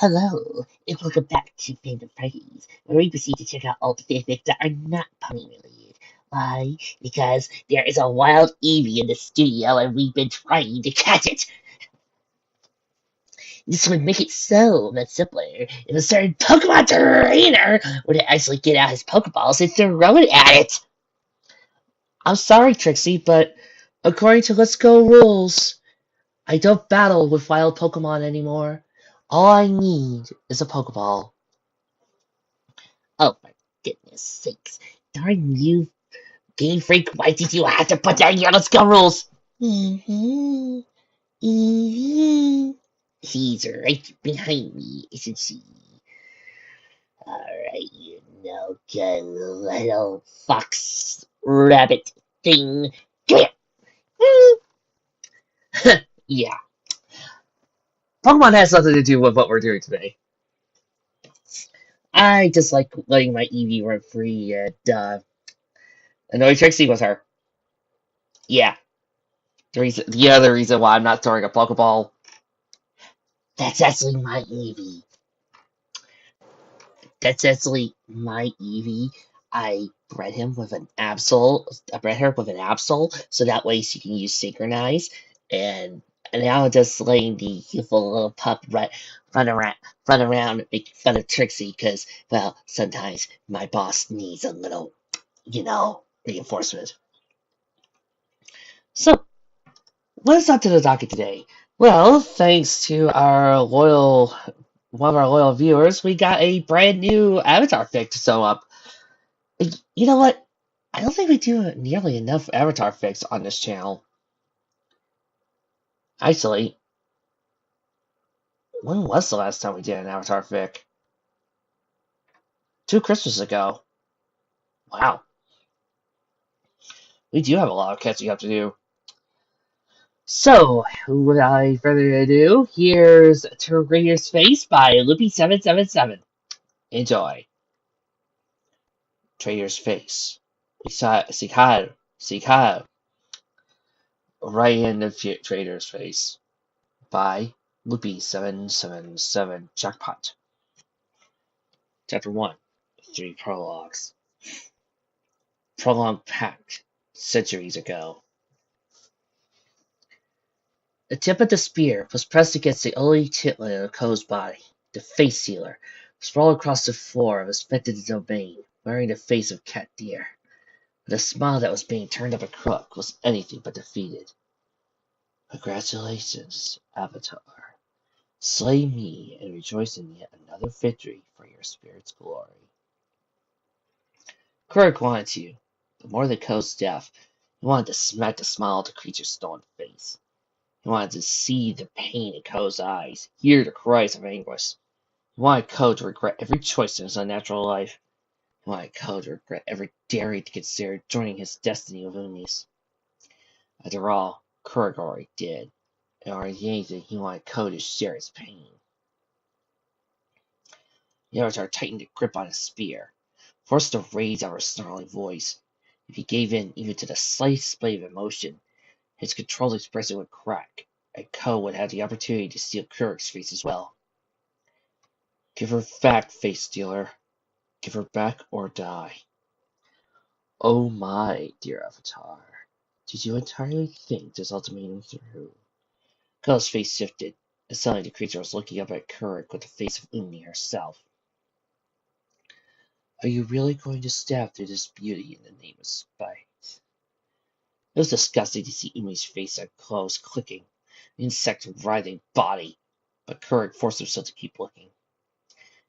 Hello, and welcome back to Fandom Parties, where we proceed to check out all the fanfics that are not pony related. Why? Because there is a wild Eevee in the studio and we've been trying to catch it. This would make it so much simpler if a certain Pokemon trainer would actually get out his Pokeballs and throw it at it. I'm sorry, Trixie, but according to Let's Go rules, I don't battle with wild Pokemon anymore. All I need is a Pokeball. Oh my goodness sakes. Darn you, Game Freak, why did you have to put that in your Let's Go rules? Mm-hmm. Mm-hmm. She's right behind me, isn't she? Alright, you know, good little fox rabbit thing. Come here. Yeah. Pokemon has nothing to do with what we're doing today. I just like letting my Eevee run free and annoy Trixie with her. Yeah. The other reason why I'm not throwing a Pokeball. That's actually my Eevee. That's actually my Eevee. I bred him with an Absol. I bred her with an Absol, so that way she can use Synchronize. And now I'm just letting the youthful little pup run around, run around, making fun of Trixie, because, well, sometimes my boss needs a little, reinforcement. So, what is up to the docket today? Well, thanks to one of our loyal viewers, we got a brand new Avatar fic to sew up. You know what? I don't think we do nearly enough Avatar fics on this channel. Actually, when was the last time we did an Avatar fic? 2 Christmases ago. Wow. We do have a lot of catching up to do. So, without further ado, here's Traitor's Face by Loopy777. Enjoy. Traitor's Face. Sikar. Right in the Traitor's Face by Loopy777 Jackpot. Chapter 1. 3 prologues. Prolonged pact. Centuries ago. The tip of the spear was pressed against the only titlet of Ko's body. The face sealer sprawled across the floor of his fetid domain, wearing the face of Cat Deer. But the smile that was being turned up a crook was anything but defeated. Congratulations, Avatar. Slay me and rejoice in yet another victory for your spirit's glory. Kirk wanted to, but more than Ko's death, he wanted to smack the smile of the creature's stolen face. He wanted to see the pain in Ko's eyes, hear the cries of anguish. He wanted Ko to regret every choice in his unnatural life. He wanted Ko to regret every daring to consider joining his destiny with Unis. After all, Kurg already did, and already anything, he wanted Ko to share his pain. The Avatar tightened a grip on his spear, forced to raise out a snarling voice. If he gave in even to the slightest display of emotion, his controlled expression would crack, and Ko would have the opportunity to steal Kurg's face as well. Give her back, face stealer. Give her back or die. Oh my, dear Avatar. Did you entirely think this ultimatum through? Ko's face shifted, and suddenly the creature was looking up at Kurg with the face of Uni herself. Are you really going to stab through this beauty in the name of spite? It was disgusting to see Umi's face up close, clicking, the insect's writhing body, but Kurg forced himself to keep looking.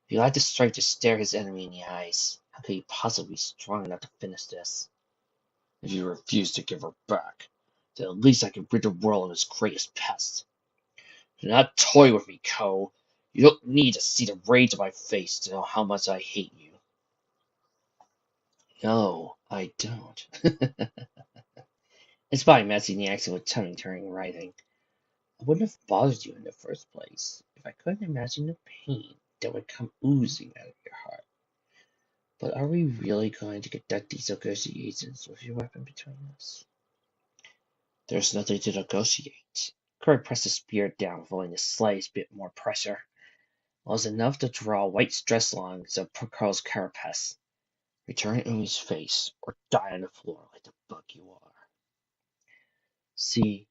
If he lacked the strength to stare his enemy in the eyes, how could he possibly be strong enough to finish this? If you refuse to give her back, then at least I can rid the world of its greatest pest. Do not toy with me, Ko. You don't need to see the rage of my face to know how much I hate you. No, I don't. His body matching the accent with tongue turning and writhing. I wouldn't have bothered you in the first place if I couldn't imagine the pain that would come oozing out of your heart. But are we really going to conduct these negotiations with your weapon between us? There's nothing to negotiate. Kirk pressed the spear down, following the slightest bit more pressure. was enough to draw white stress lines of Carl's carapace. Return Umi's face, or die on the floor like the bug you are. See,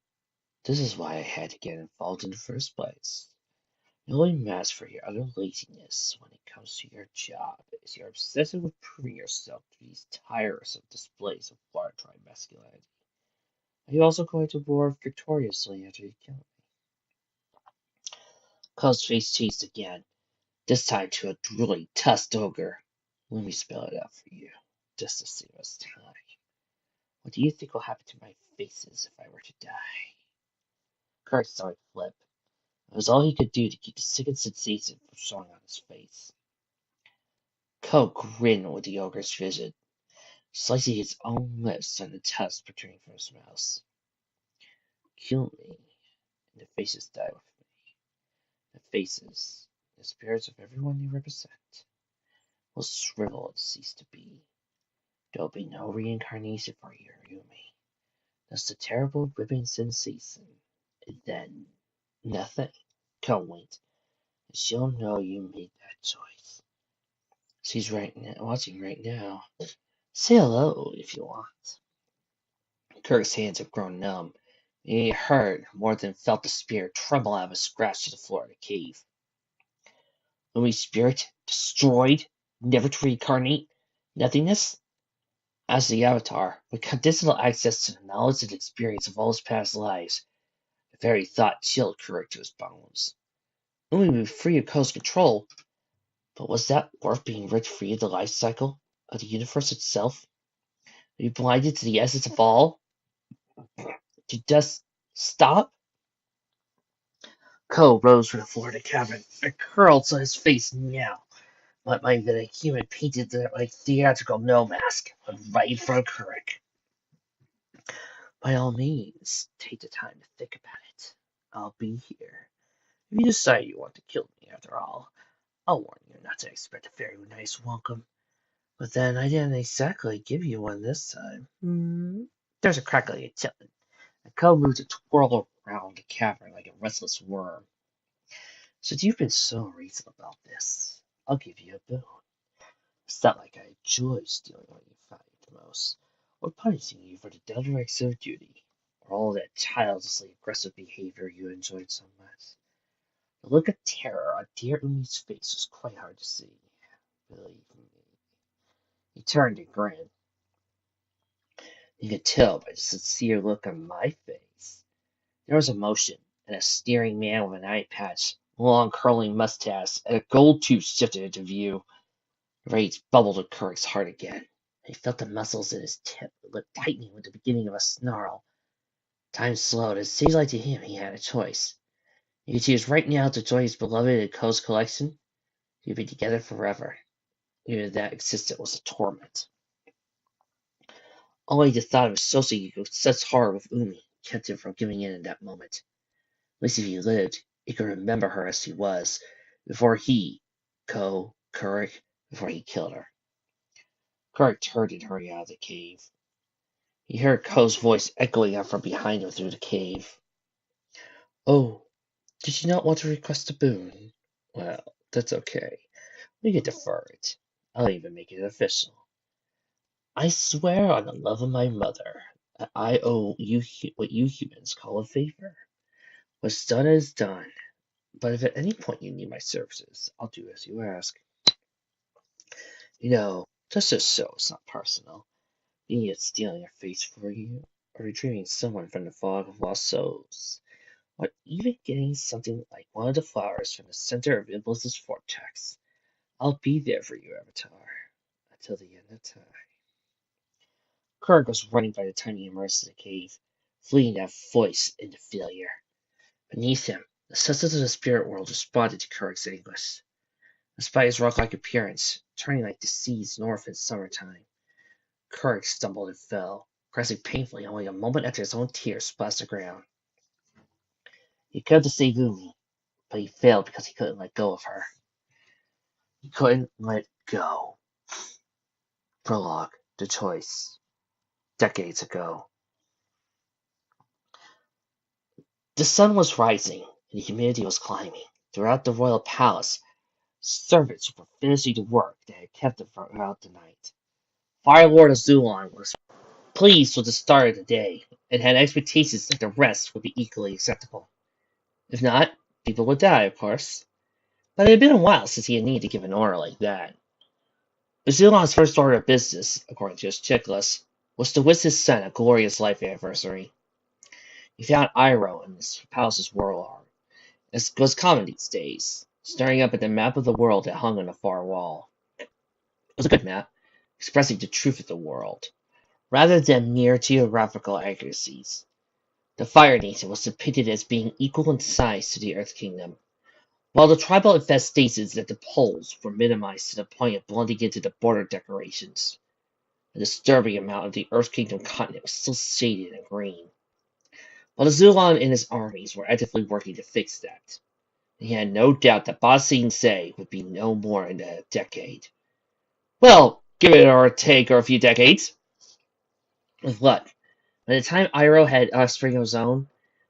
this is why I had to get involved in the first place. The only mask for your utter laziness when it comes to your job is your obsession with proving yourself through these tiresome displays of watertight masculinity. Are you also going to roar victoriously after you kill me? Call's face changed again, this time to a drooling tusked ogre. Let me spell it out for you, just to save us time. What do you think will happen to my faces if I were to die? Kurt's stomach flip. It was all he could do to keep the sickened sensation from showing on his face. Ko grinned with the ogre's vision, slicing his own lips on the tusk protruding from his mouth. Kill me, and the faces die with me. The faces, the spirits of everyone they represent, will shrivel and cease to be. There will be no reincarnation for you, Yumi. That's the terrible ripping sensation. And then nothing. Ko winked. She'll know you made that choice. She's watching right now. Say hello if you want. Kirk's hands had grown numb. He heard more than felt the spirit tremble out of his grasp to the floor of the cave. Lumi's spirit destroyed, never to reincarnate, nothingness. As the Avatar, with conditional access to the knowledge and experience of all his past lives, the very thought chilled Kirk to his bones. Lumi would be free of Ko's control, but was that worth being ripped free of the life cycle of the universe itself? Be blinded to the essence of all? To just stop? Ko rose from the floor of the cabin and curled so his face now might have been a human painted like theatrical no mask right in front of Kirk. By all means, take the time to think about it. I'll be here. If you decide you want to kill me after all, I'll warn you not to expect a very nice welcome. But then I didn't exactly give you one this time. There's a crackling at Tilton. The Ko moved to twirl around the cavern like a restless worm. Since you've been so reasonable about this, I'll give you a boon. It's not like I enjoy stealing what you find most, or punishing you for the downright of duty, or all that childishly aggressive behavior you enjoyed so much. The look of terror on dear Umi's face was quite hard to see. Believe me. He turned and grinned. You could tell by the sincere look on my face. There was emotion, and a staring man with an eye patch, long curling mustache, and a gold tooth shifted into view. Rage bubbled in Kirk's heart again. He felt the muscles in his lip tightening with the beginning of a snarl. Time slowed. It seemed like to him he had a choice. He could choose right now to join his beloved in Ko's collection. He'd be together forever. Even that existence was a torment. Only the thought of associating with such horror with Umi kept him from giving in that moment. At least if he lived, he could remember her as she was, before he, Kirk, before he killed her. Kirk turned and hurried out of the cave. He heard Ko's voice echoing out from behind him through the cave. Oh, did you not want to request a boon? Well, that's okay. We can defer it. I'll even make it official. I swear on the love of my mother that I owe you what you humans call a favor. What's done is done. But if at any point you need my services, I'll do as you ask. Just so it's not personal, being it stealing a face for you, or retrieving someone from the fog of lost souls, or even getting something like one of the flowers from the center of Iblis's vortex. I'll be there for you, Avatar, until the end of time. Kurg was running by the time he emerged in the cave, fleeing that voice into failure. Beneath him, the senses of the spirit world responded to Kurg's anguish. Despite his rock-like appearance, turning like the seas north in summertime, Kurg stumbled and fell, crashing painfully only a moment after his own tears splashed the ground. He could have saved Umi, but he failed because he couldn't let go of her. He couldn't let go. Prologue, the choice. Decades ago. The sun was rising, and the humidity was climbing. Throughout the royal palace, Servants were finishing the work that had kept them throughout the night. Fire Lord Azulon was pleased with the start of the day, and had expectations that the rest would be equally acceptable. If not, people would die, of course. But it had been a while since he had needed to give an order like that. Azulon's first order of business, according to his checklist, was to wish his son a glorious life anniversary. He found Iroh in his palace's world art, as was common these days, staring up at the map of the world that hung on the far wall. It was a good map, expressing the truth of the world, rather than mere geographical accuracies. The Fire Nation was depicted as being equal in size to the Earth Kingdom, while the tribal infestations at the poles were minimized to the point of blending into the border decorations. A disturbing amount of the Earth Kingdom continent was still shaded in green. But Azulon and his armies were actively working to fix that. He had no doubt that Ba Sing Se would be no more in a decade. Well, give it or take or a few decades. With luck, by the time Iroh had offspring of his own,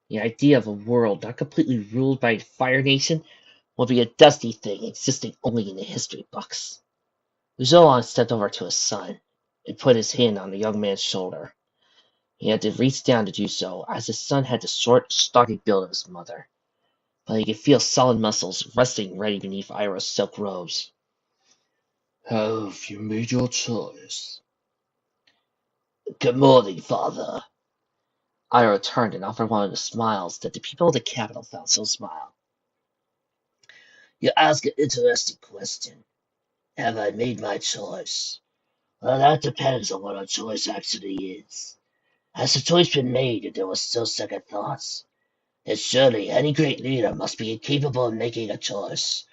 the idea of a world not completely ruled by a Fire Nation would be a dusty thing existing only in the history books. Zolon stepped over to his son and put his hand on the young man's shoulder. He had to reach down to do so, as his son had the short, stocky build of his mother, but he could feel solid muscles resting ready beneath Iroh's silk robes. Have you made your choice? Good morning, father. Iroh turned and offered one of the smiles that the people of the capital found so smile. You ask an interesting question. Have I made my choice? Well, that depends on what our choice actually is. Has the choice been made if there was still second thoughts? Then surely any great leader must be capable of making a choice.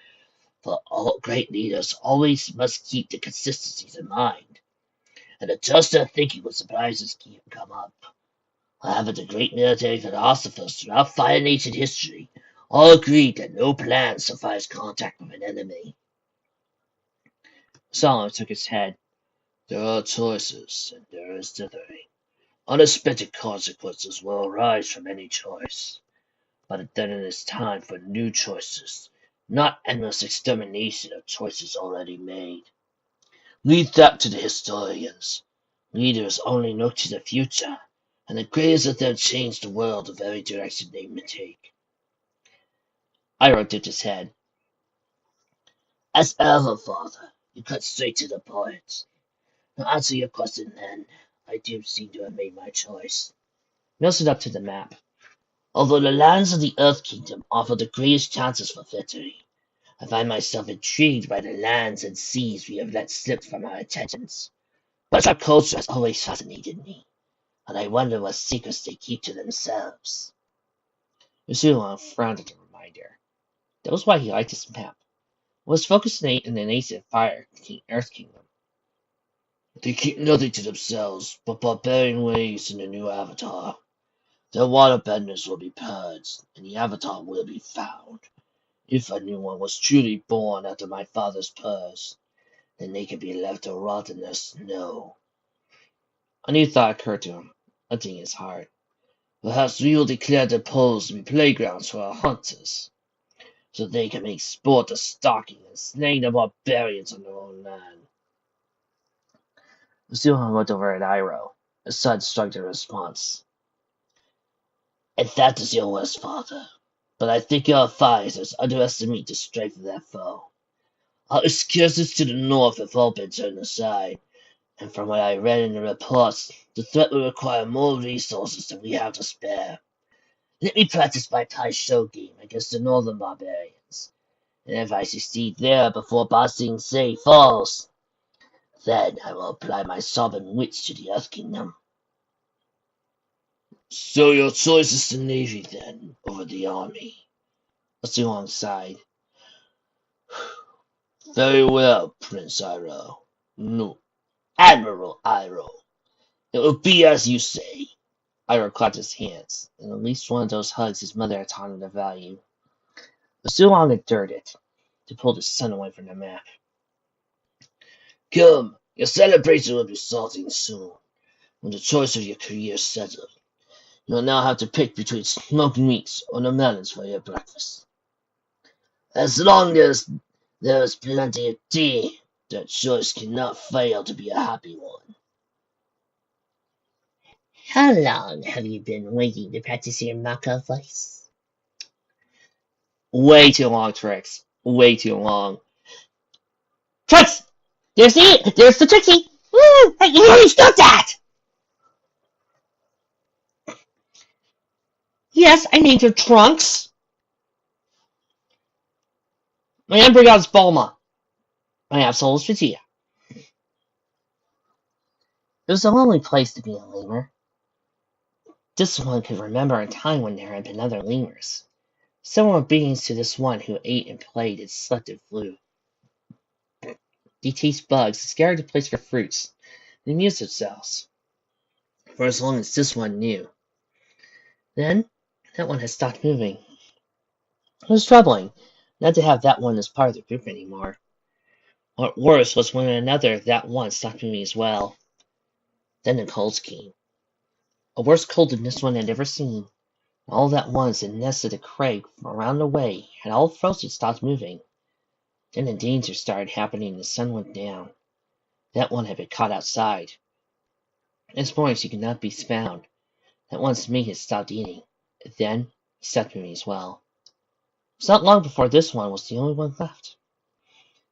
For all great leaders always must keep the consistencies in mind, and adjust their thinking when surprises come up. However, the great military philosophers throughout Fire Nation history all agreed that no plan survives contact with an enemy. Solomon shook his head. There are choices, and there is dithering. Unexpected consequences will arise from any choice, but then it is time for new choices, not endless extermination of choices already made. Leave that to the historians. Leaders only look to the future, and the greatest of them change the world the very direction they may take. Iroh dipped his head. As ever, father, you cut straight to the point. To answer your question then, I do seem to have made my choice. He up to the map. Although the lands of the Earth Kingdom offer the greatest chances for victory, I find myself intrigued by the lands and seas we have let slip from our attentions. But our culture has always fascinated me, and I wonder what secrets they keep to themselves. Yusulan frowned at the reminder. That was why he liked this map. It was focused in the nascent Fire Earth Kingdom. They keep nothing to themselves but barbarian ways in the new Avatar. Their waterbenders will be purged, and the Avatar will be found. If a new one was truly born after my father's purge, then they could be left to rot in the snow. A new thought occurred to him, hunting his heart. Perhaps we will declare the poles to be playgrounds for our hunters, so they can make sport of stalking and slaying the barbarians on their own land. Zuhan looked over at Iroh. His son shrugged in response. And that is your worst, father. But I think your advisors underestimate the strength of that foe. Our excursions to the north have all been turned aside, and from what I read in the reports, the threat will require more resources than we have to spare. Let me practice my Tai Shou game against the northern barbarians, and if I succeed there before Ba Sing Se falls, then I will apply my sovereign wits to the Earth Kingdom. So your choice is the Navy, then, over the Army. Zhuang sighed. Very well, Prince Iroh. No, Admiral Iroh. It will be as you say. Iroh clapped his hands, and at least one of those hugs his mother had taught him to value. But Zhuang endured it, to pull his son away from the map. Come, your celebration will be starting soon. When the choice of your career is settled, you will now have to pick between smoked meats or the melons for your breakfast. As long as There was plenty of tea. That choice cannot fail to be a happy one. How long have you been waiting to practice your Mako voice? Way too long, Trix. Way too long. Trix! There's the Trixie! Woo! Hey, you already stop that! Yes, I named her Trunks. My embryo is Bulma. My absol is Vegeta. It was a lonely place to be a lemur. This one could remember a time when there had been other lemurs. Similar beings to this one who ate and played and slept and flew. They chased bugs, scoured the place for fruits, and amused themselves. For as long as this one knew. Then, that one had stopped moving. It was troubling not to have that one as part of the group anymore. What worse was when another that one stopped moving as well. Then the colds came. A worse cold than this one had ever seen. All at once the nest of the crag from around the way had all frozen stopped moving. Then the danger started happening and the sun went down. That one had been caught outside. This morning she could not be found. That one's meat had stopped eating. Then he stopped moving as well. It was not long before this one was the only one left.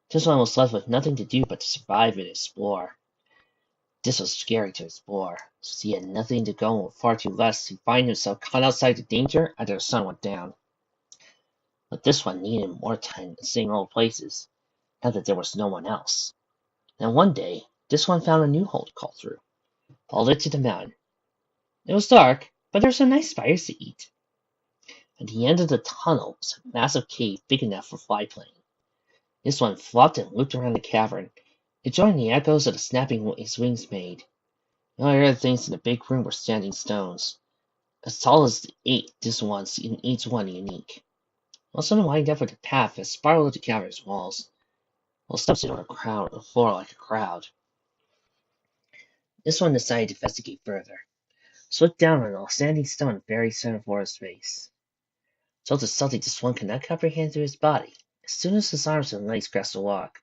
This one was left with nothing to do but to survive and explore. This was scary to explore, since he had nothing to go and far too less to find himself caught outside the danger after the sun went down. But this one needed more time than seeing old places, now that there was no one else. Then one day, this one found a new hole to crawl through, followed it to the mountain. It was dark, but there were some nice spiders to eat. At the end of the tunnel was a massive cave big enough for fly playing. This one flopped and looped around the cavern, enjoying the echoes of the snapping his wings made. The only other things in the big room were standing stones, as tall as this one's in each one unique. Most of them lined up with a path that spiraled to the cavern's walls, while some stood on the floor like a crowd. This one decided to investigate further. Slipped down on a standing stone at the very center of his face. Felt as something this one could not comprehend through his body, as soon as his arms and legs grasped the walk.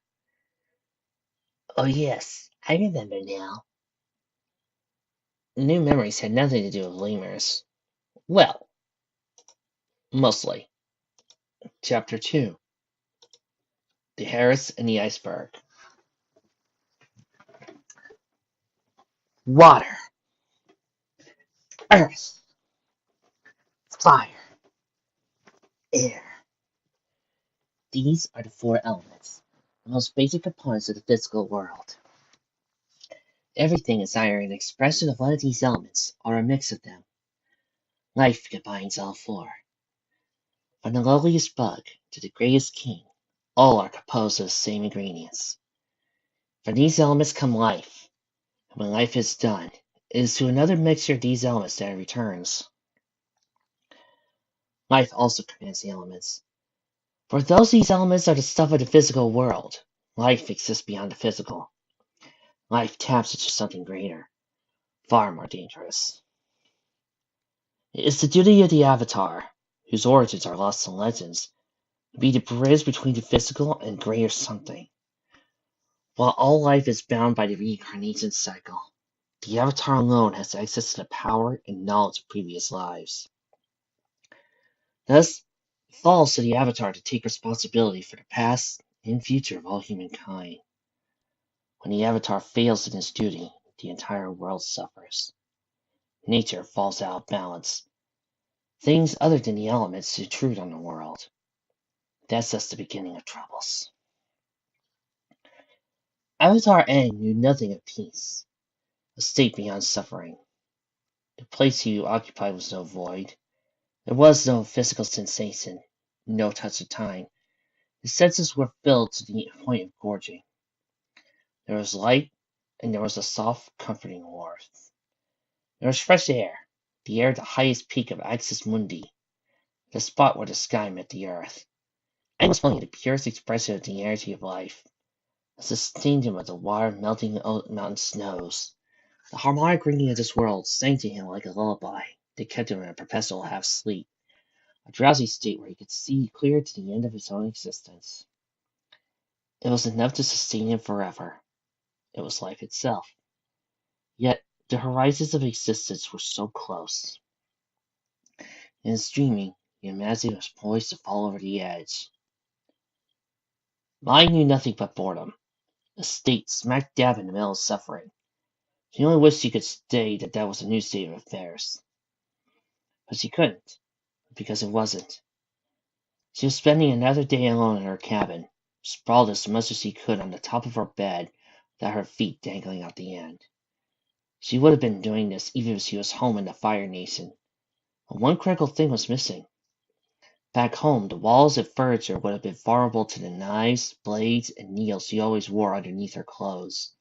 Oh yes, I remember now. New memories had nothing to do with lemurs. Well, mostly. Chapter 2. The Harris and the Iceberg. Water, earth, fire, air. These are the four elements, the most basic components of the physical world. Everything is either an expression of one of these elements or a mix of them. Life combines all four. From the lowliest bug to the greatest king, all are composed of the same ingredients. From these elements come life, and when life is done, it is to another mixture of these elements that it returns. Life also commands the elements. For though these elements are the stuff of the physical world, life exists beyond the physical. Life taps into something greater, far more dangerous. It is the duty of the Avatar, whose origins are lost in legends, to be the bridge between the physical and greater something. While all life is bound by the reincarnation cycle, the Avatar alone has access to the power and knowledge of previous lives. Thus, it falls to the Avatar to take responsibility for the past and future of all humankind. When the Avatar fails in his duty, the entire world suffers. Nature falls out of balance. Things other than the elements intrude on the world. That's just the beginning of troubles. Avatar Aang knew nothing of peace, a state beyond suffering. The place he occupied was no void. There was no physical sensation, no touch of time. His senses were filled to the point of gorging. There was light, and there was a soft, comforting warmth. There was fresh air, the air at the highest peak of Axis Mundi, the spot where the sky met the earth. Aang was feeling the purest expression of the energy of life. It sustained him with the water melting mountain snows. The harmonic ringing of this world sang to him like a lullaby that kept him in a perpetual half-sleep, a drowsy state where he could see clear to the end of his own existence. It was enough to sustain him forever. It was life itself. Yet the horizons of existence were so close. In his dreaming, he imagined he was poised to fall over the edge. Mine knew nothing but boredom, a state smack dab in the middle of suffering. She only wished she could say that that was a new state of affairs. But she couldn't, because it wasn't. She was spending another day alone in her cabin, sprawled as much as she could on the top of her bed, without her feet dangling out the end. She would have been doing this even if she was home in the Fire Nation. But one critical thing was missing. Back home, the walls and furniture would have been vulnerable to the knives, blades, and needles she always wore underneath her clothes.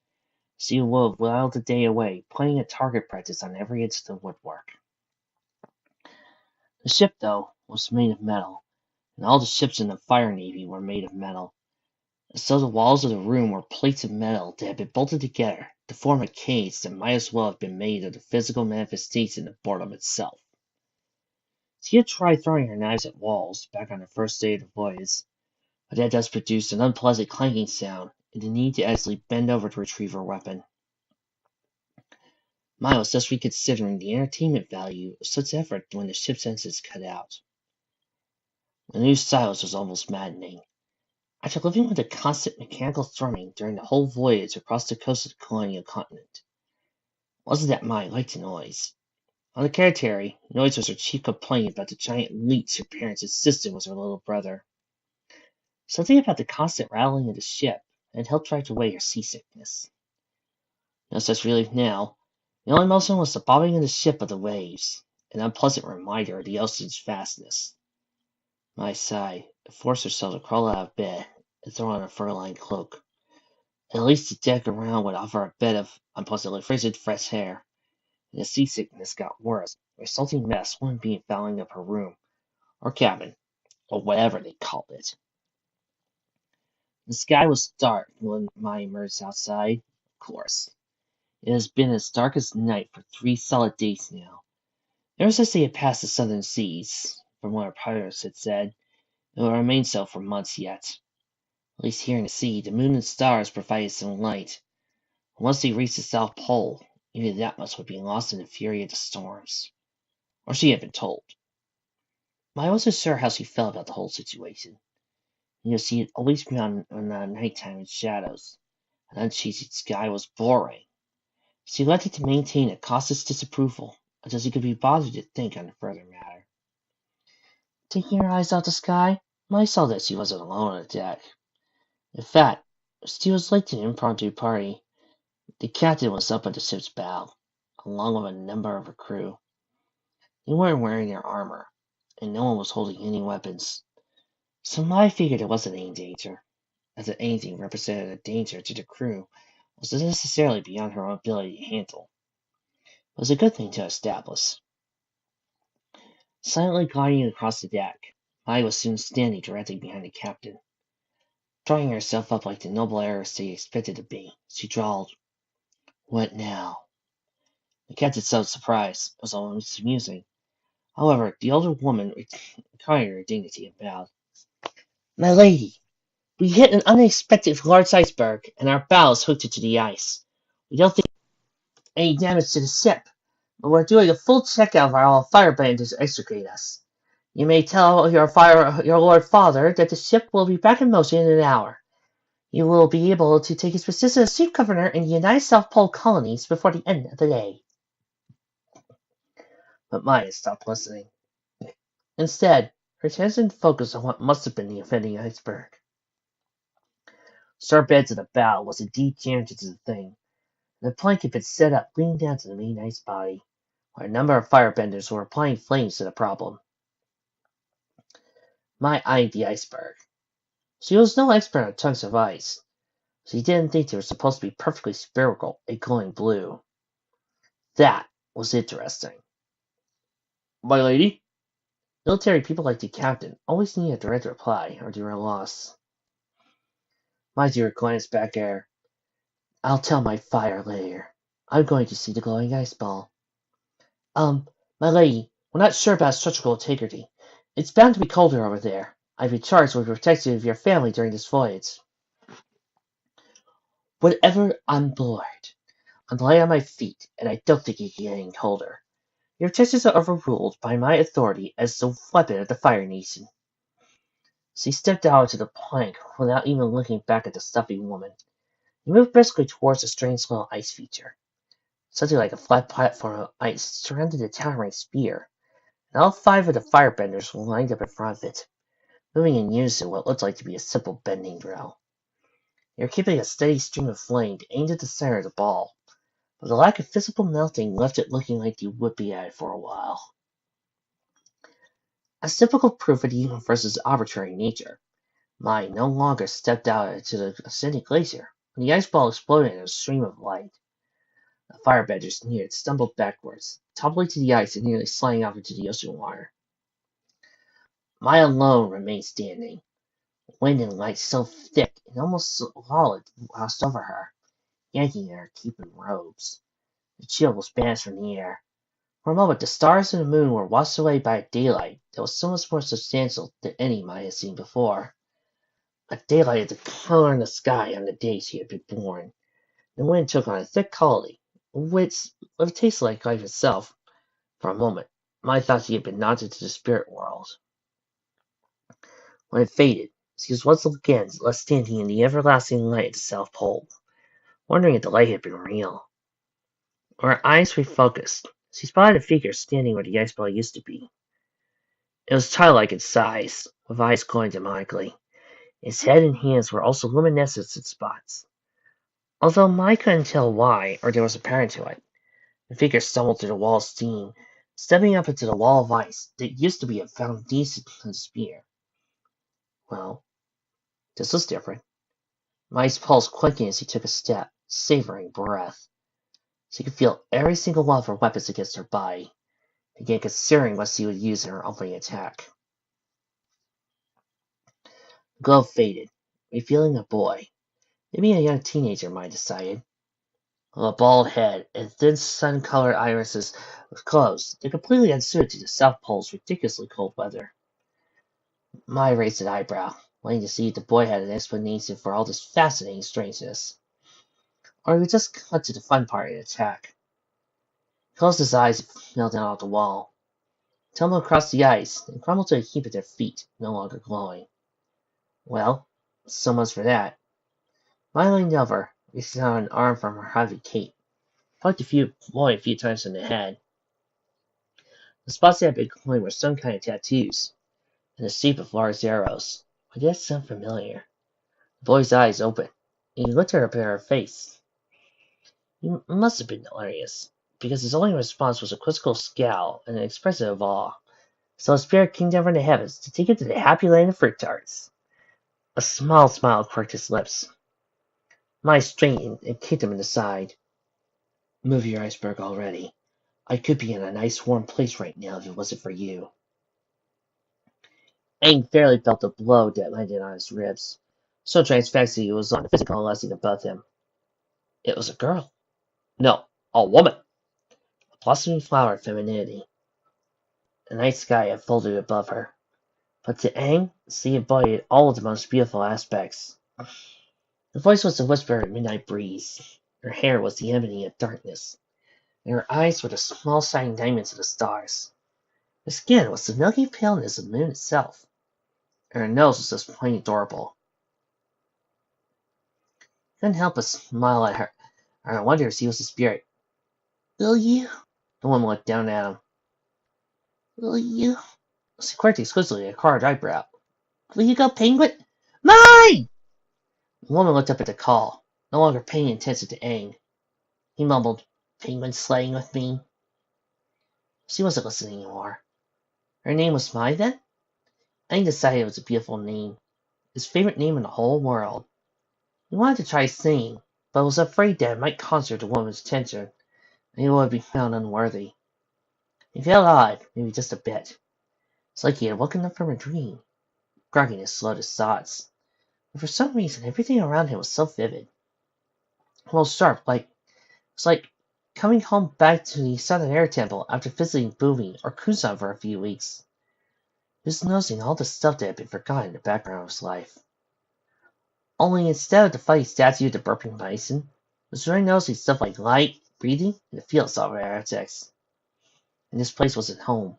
She would have whiled the day away, playing at target practice on every inch of the woodwork. The ship, though, was made of metal, and all the ships in the Fire Navy were made of metal. So the walls of the room were plates of metal that had been bolted together to form a cage that might as well have been made of the physical manifestation of boredom itself. She had tried throwing her knives at walls back on the first day of the voyage, but that does produce an unpleasant clanking sound and the need to actually bend over to retrieve her weapon. Maya was just reconsidering the entertainment value of such effort when the ship's engines cut out. The new silence was almost maddening. After living with a constant mechanical thrumming during the whole voyage across the coast of the colonial continent, it wasn't that Maya liked the noise. On the contrary, noise was her chief complaint about the giant leaks her parents insisted was her little brother. Something about the constant rattling of the ship had helped drive away her seasickness. No such relief now. The only motion was the bobbing of the ship of the waves, an unpleasant reminder of the ocean's vastness. Maya sighed, and forced herself to crawl out of bed and throw on a fur-lined cloak. At least the deck around would offer a bed of unpleasantly frigid fresh air, and the seasickness got worse. The resulting mess wouldn't be in fouling up her room, or cabin, or whatever they called it. The sky was dark when Maya emerged outside, of course. It has been as dark as night for 3 solid days now. Ever since they had passed the southern seas, from what our pilots had said, it will remain so for months yet. At least here in the sea, the moon and stars provided some light. And once they reached the South Pole, even that much would be lost in the fury of the storms. Or she had been told. I wasn't sure how she felt about the whole situation. She had always been on nighttime in shadows. An unshaded sky was boring. She elected to maintain a cautious disapproval until she could be bothered to think on the further matter. Taking her eyes off the sky, I saw that she wasn't alone on the deck. In fact, she was late to an impromptu party. The captain was up at the ship's bow, along with a number of her crew. They weren't wearing their armor, and no one was holding any weapons. So I figured it wasn't any danger, as if anything represented a danger to the crew was necessarily beyond her own ability to handle. It was a good thing to establish. Silently gliding across the deck, I was soon standing directly behind the captain. Drawing herself up like the noble heiress she expected to be, she drawled, "What now?" The captain showed surprise. It was almost amusing. However, the older woman recovered her dignity and bowed. "My lady, we hit an unexpected large iceberg, and our bows hooked into the ice. We don't think any damage to the ship, but we're doing a full checkout of our firebenders to extricate us. You may tell your lord father that the ship will be back in motion in an hour. You will be able to take his position as chief governor in the United South Pole colonies before the end of the day." But Maya stopped listening. Instead, her attention focused on what must have been the offending iceberg. Star beds at the bow was indeed jammed into the thing, and the plank had been set up leading down to the main ice body, where a number of firebenders were applying flames to the problem. Maya eyed the iceberg. She was no expert on chunks of ice. She didn't think they were supposed to be perfectly spherical and glowing blue. That was interesting. "My lady?" Military people like the captain always need a direct reply, or they were lost. My dear glanced back at her. "I'll tell my fire later. I'm going to see the glowing ice ball." My lady, we're not sure about structural integrity. It's bound to be colder over there. I've been charged with protection of your family during this voyage." Whatever, I'm bored. I'm lying on my feet, and I don't think it's getting colder. Your objections are overruled by my authority as the weapon of the Fire Nation. She stepped out onto the plank without even looking back at the stuffy woman. He moved briskly towards the strange little ice feature. Something like a flat platform of ice surrounded the towering spear, and all 5 of the firebenders were lined up in front of it, moving in unison what looked like to be a simple bending drill. They were keeping a steady stream of flame aimed at the center of the ball, but the lack of visible melting left it looking like they would be at it for a while. As typical proof of the universe's arbitrary nature, Mai no longer stepped out into the ascending glacier when the ice ball exploded in a stream of light. The firebenders near it stumbled backwards, toppling to the ice and nearly sliding off into the ocean water. Mai alone remained standing, wind and light so thick and almost solid washed over her, yanking at her keeping robes. The chill was banished from the air. For a moment the stars and the moon were washed away by a daylight that was so much more substantial than any Mai had seen before. A daylight of the color in the sky on the day she had been born. The wind took on a thick quality, which would have tasted like life itself. For a moment, Mai thought she had been knocked into the spirit world. When it faded, she was once again left standing in the everlasting light at the South Pole, wondering if the light had been real. When her eyes refocused, she spotted a figure standing where the ice ball used to be. It was childlike in size, with eyes glowing demonically. Its head and hands were also luminescent in spots. Although Mai couldn't tell why, or there was a pattern to it, the figure stumbled through the wall of steam, stepping up into the wall of ice that used to be a foundation to the spear. Well, this was different. Mai's pulse quickened as he took a step, savoring breath. She could feel every single one of her weapons against her body, began considering what she would use in her opening attack. The glow faded, revealing a boy, maybe a young teenager, Mai decided. With a bald head and thin sun-colored irises with clothes, they're completely unsuited to the South Pole's ridiculously cold weather. Mai raised an eyebrow, waiting to see if the boy had an explanation for all this fascinating strangeness. Or he would just cut to the fun part of the attack. He closed his eyes and fell down off the wall, tumbled across the ice, and crumbled to a heap at their feet, no longer glowing. Well, so much for that. Mai leaned over, reaching out an arm from her heavy cape, poked the boy a few times in the head. The spots that had been glowing were some kind of tattoos, in the shape of large arrows. Why did that sound familiar? The boy's eyes opened, and he looked her up in her face. He must have been hilarious, because his only response was a quizzical scowl and an expression of awe. So a spirit came down from the heavens to take him to the happy land of fruit tarts. A small smile quirked his lips. Mai straightened and kicked him in the side. Move your iceberg already. I could be in a nice warm place right now if it wasn't for you. Aang fairly felt the blow that landed on his ribs. So transfixed he was on the physical lesson above him. It was a girl. No, a woman. A blossoming flower of femininity. The night sky unfolded above her. But to Aang, she embodied all of the most beautiful aspects. Her voice was the whisper of a midnight breeze. Her hair was the ebony of darkness. And her eyes were the small shining diamonds of the stars. Her skin was the milky paleness of the moon itself. And her nose was just plain adorable. He couldn't help but smile at her, and I wondered if she was a spirit. Will you? The woman looked down at him. Will you? She quirked exquisitely a carved eyebrow. Will you go, penguin? Mine! The woman looked up at the call, no longer paying attention to Aang. He mumbled, Penguin slaying with me. She wasn't listening anymore. Her name was Mai, then? Aang decided it was a beautiful name. His favorite name in the whole world. He wanted to try singing, but was afraid that it might concert the woman's attention, and he would be found unworthy. He felt odd, maybe just a bit. It's like he had woken up from a dream. Grogginess slowed his thoughts. But for some reason, everything around him was so vivid. Almost sharp, it's like coming home back to the Southern Air Temple after visiting Bumi or Kusan for a few weeks. He was noticing all the stuff that had been forgotten in the background of his life. Only instead of the funny statue of the burping bison, was really noticing stuff like light, breathing, and the field software architects. And this place wasn't home.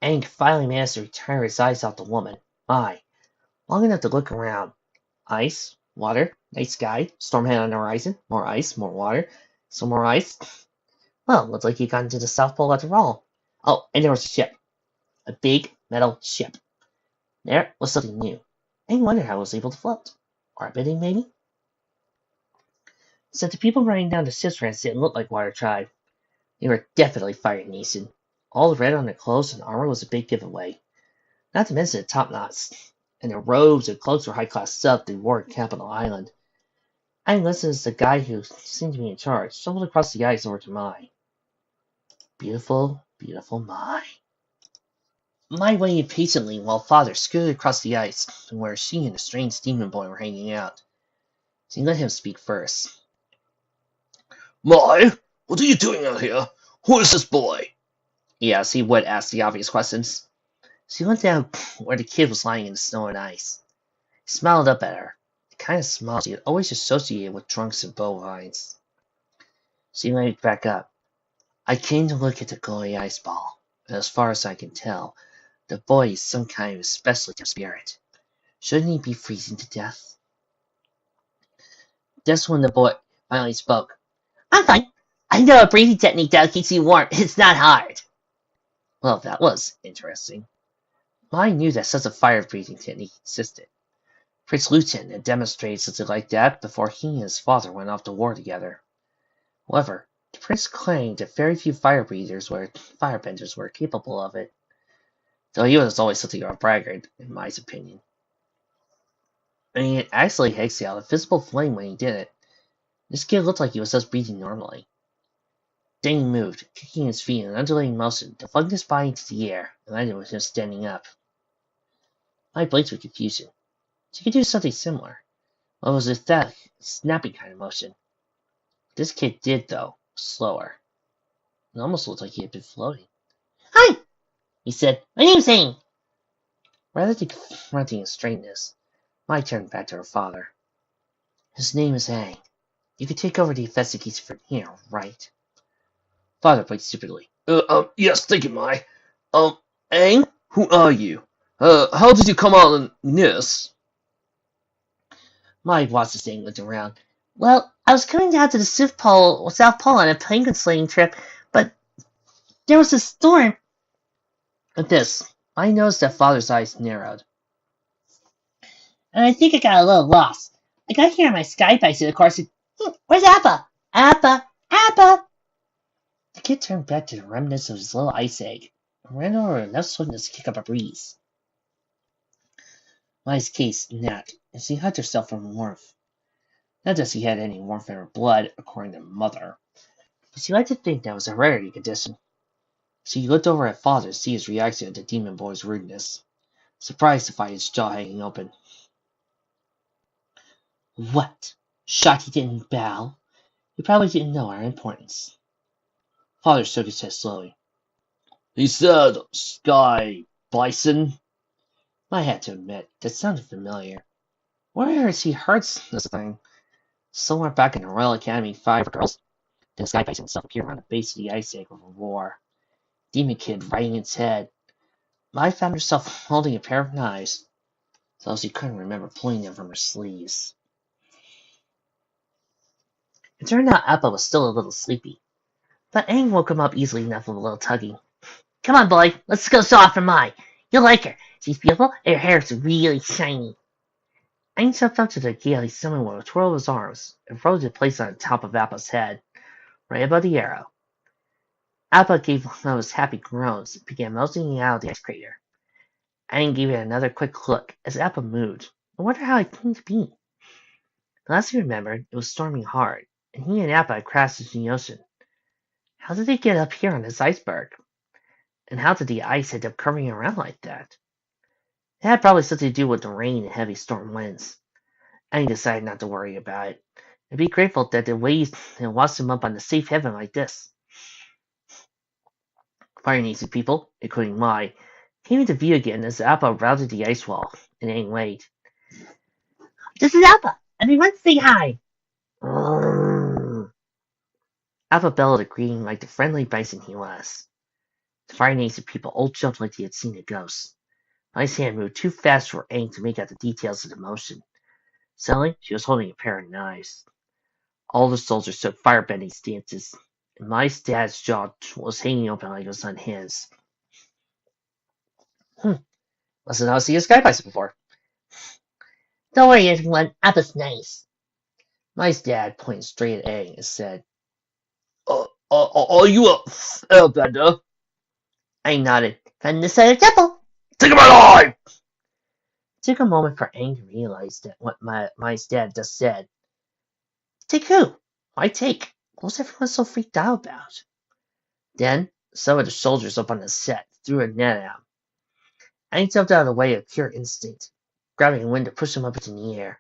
Aang finally managed to retire his eyes off the woman. My, long enough to look around. Ice, water, night sky, storm head on the horizon, more ice, more water, some more ice. Well, looks like he got into the South Pole after all. Oh, and there was a ship. A big metal ship. There was something new. Aang wondered how it was able to float. Orbiting, maybe? So the people running down the ship's ramps didn't look like Water Tribe. They were definitely Fire Nation. All the red on their clothes and armor was a big giveaway. Not to mention the top knots. And their robes and cloaks were high-class stuff they wore at Capital Island. I listened as the guy who seemed to be in charge stumbled across the ice over to Mai. Beautiful, beautiful Mai. Mai waited patiently while Father scooted across the ice to where she and the strange demon boy were hanging out. She let him speak first. Mai, what are you doing out here? Who is this boy? Yes, he would ask the obvious questions. She went down where the kid was lying in the snow and ice. He smiled up at her, the kind of smile she had always associated with drunks and bovines. She laid back up. I came to look at the glowy ice ball, and as far as I can tell, the boy is some kind of especially tough spirit. Shouldn't he be freezing to death? That's when the boy finally spoke. I'm fine. I know a breathing technique that keeps you warm. It's not hard. Well, that was interesting. I knew that such a fire-breathing technique existed. Prince Lucian had demonstrated something like that before he and his father went off to war together. However, the prince claimed that very few firebenders were capable of it, though he was always something of a braggart, in my opinion. And he actually exhaled a visible flame when he did it. This kid looked like he was just breathing normally. Then he moved, kicking his feet in an undulating motion, deflecting his body into the air, and landed with him standing up. I blinked with confusion. She could do something similar. Well, it was a that snappy kind of motion. This kid did, though, slower. It almost looked like he had been floating. Hi, he said. My name's Aang. Rather than confronting his straightness, Mai turned back to her father. His name is Aang. You can take over the investigation from here, right? Father blinked stupidly. Yes, thank you, Mai. Aang, who are you? How did you come out in this? Mai watched his Aang looked around. Well, I was coming down to the South Pole on a penguin slaying trip, but there was a storm. At this, I noticed that Father's eyes narrowed. And I think I got a little lost. I got here on my sky bison, of course. Where's Appa? Appa! Appa! The kid turned back to the remnants of his little ice egg and ran over enough swiftness to kick up a breeze. Mai's case snapped, and she hugged herself from warmth. Not that she had any warmth in her blood, according to Mother, but she liked to think that was a rarity condition. She looked over at Father to see his reaction to the demon boy's rudeness, surprised to find his jaw hanging open. What? Shocked he didn't bow? He probably didn't know our importance. Father shook his head slowly. He said, Sky Bison. I had to admit, that sounded familiar. Where has he heard this thing? Somewhere back in the Royal Academy 5 for girls. Then the Sky Bison himself appeared around the base of the ice egg with a roar. Demon Kid riding its head. I found herself holding a pair of knives, though she couldn't remember pulling them from her sleeves. It turned out Appa was still a little sleepy, but Aang woke him up easily enough with a little tugging. Come on, boy, let's go show off for Mai. You'll like her. She's beautiful, and her hair is really shiny. Aang jumped up to the gaily summon with a twirl of his arms and froze it placed on the top of Appa's head, right above the arrow. Appa gave one of his happy groans and began melting out of the ice crater. Aang gave it another quick look as Appa moved. I wonder how it came to be. Last he remembered, it was storming hard, and he and Appa had crashed into the ocean. How did they get up here on this iceberg? And how did the ice end up curving around like that? It had probably something to do with the rain and heavy storm winds. Aang decided not to worry about it, and be grateful that the waves had washed him up on the safe haven like this. Fire Nation people, including Mai, came into view again as Appa routed the ice wall, and Aang waved. This is Alpha. Everyone say hi. Mm. Alpha bellowed a greeting like the friendly bison he was. The fire nation people all jumped like they had seen a ghost. Mai's hand moved too fast for Aang to make out the details of the motion. Suddenly, she was holding a pair of knives. All the soldiers took firebending stances, and Mai's dad's jaw was hanging open like it was unhinged. Must have not seen a sky bison before. Don't worry, everyone. Appa's nice. Mai's dad pointed straight at Aang and said, Are you a airbender? Aang nodded. From this side of the temple. Take him alive! It took a moment for Aang to realize that what Mai's dad just said. Take who? Why take? What was everyone so freaked out about? Then, some of the soldiers up on the set threw a net at him. Aang jumped out of the way of pure instinct, grabbing a wind to push him up into the air.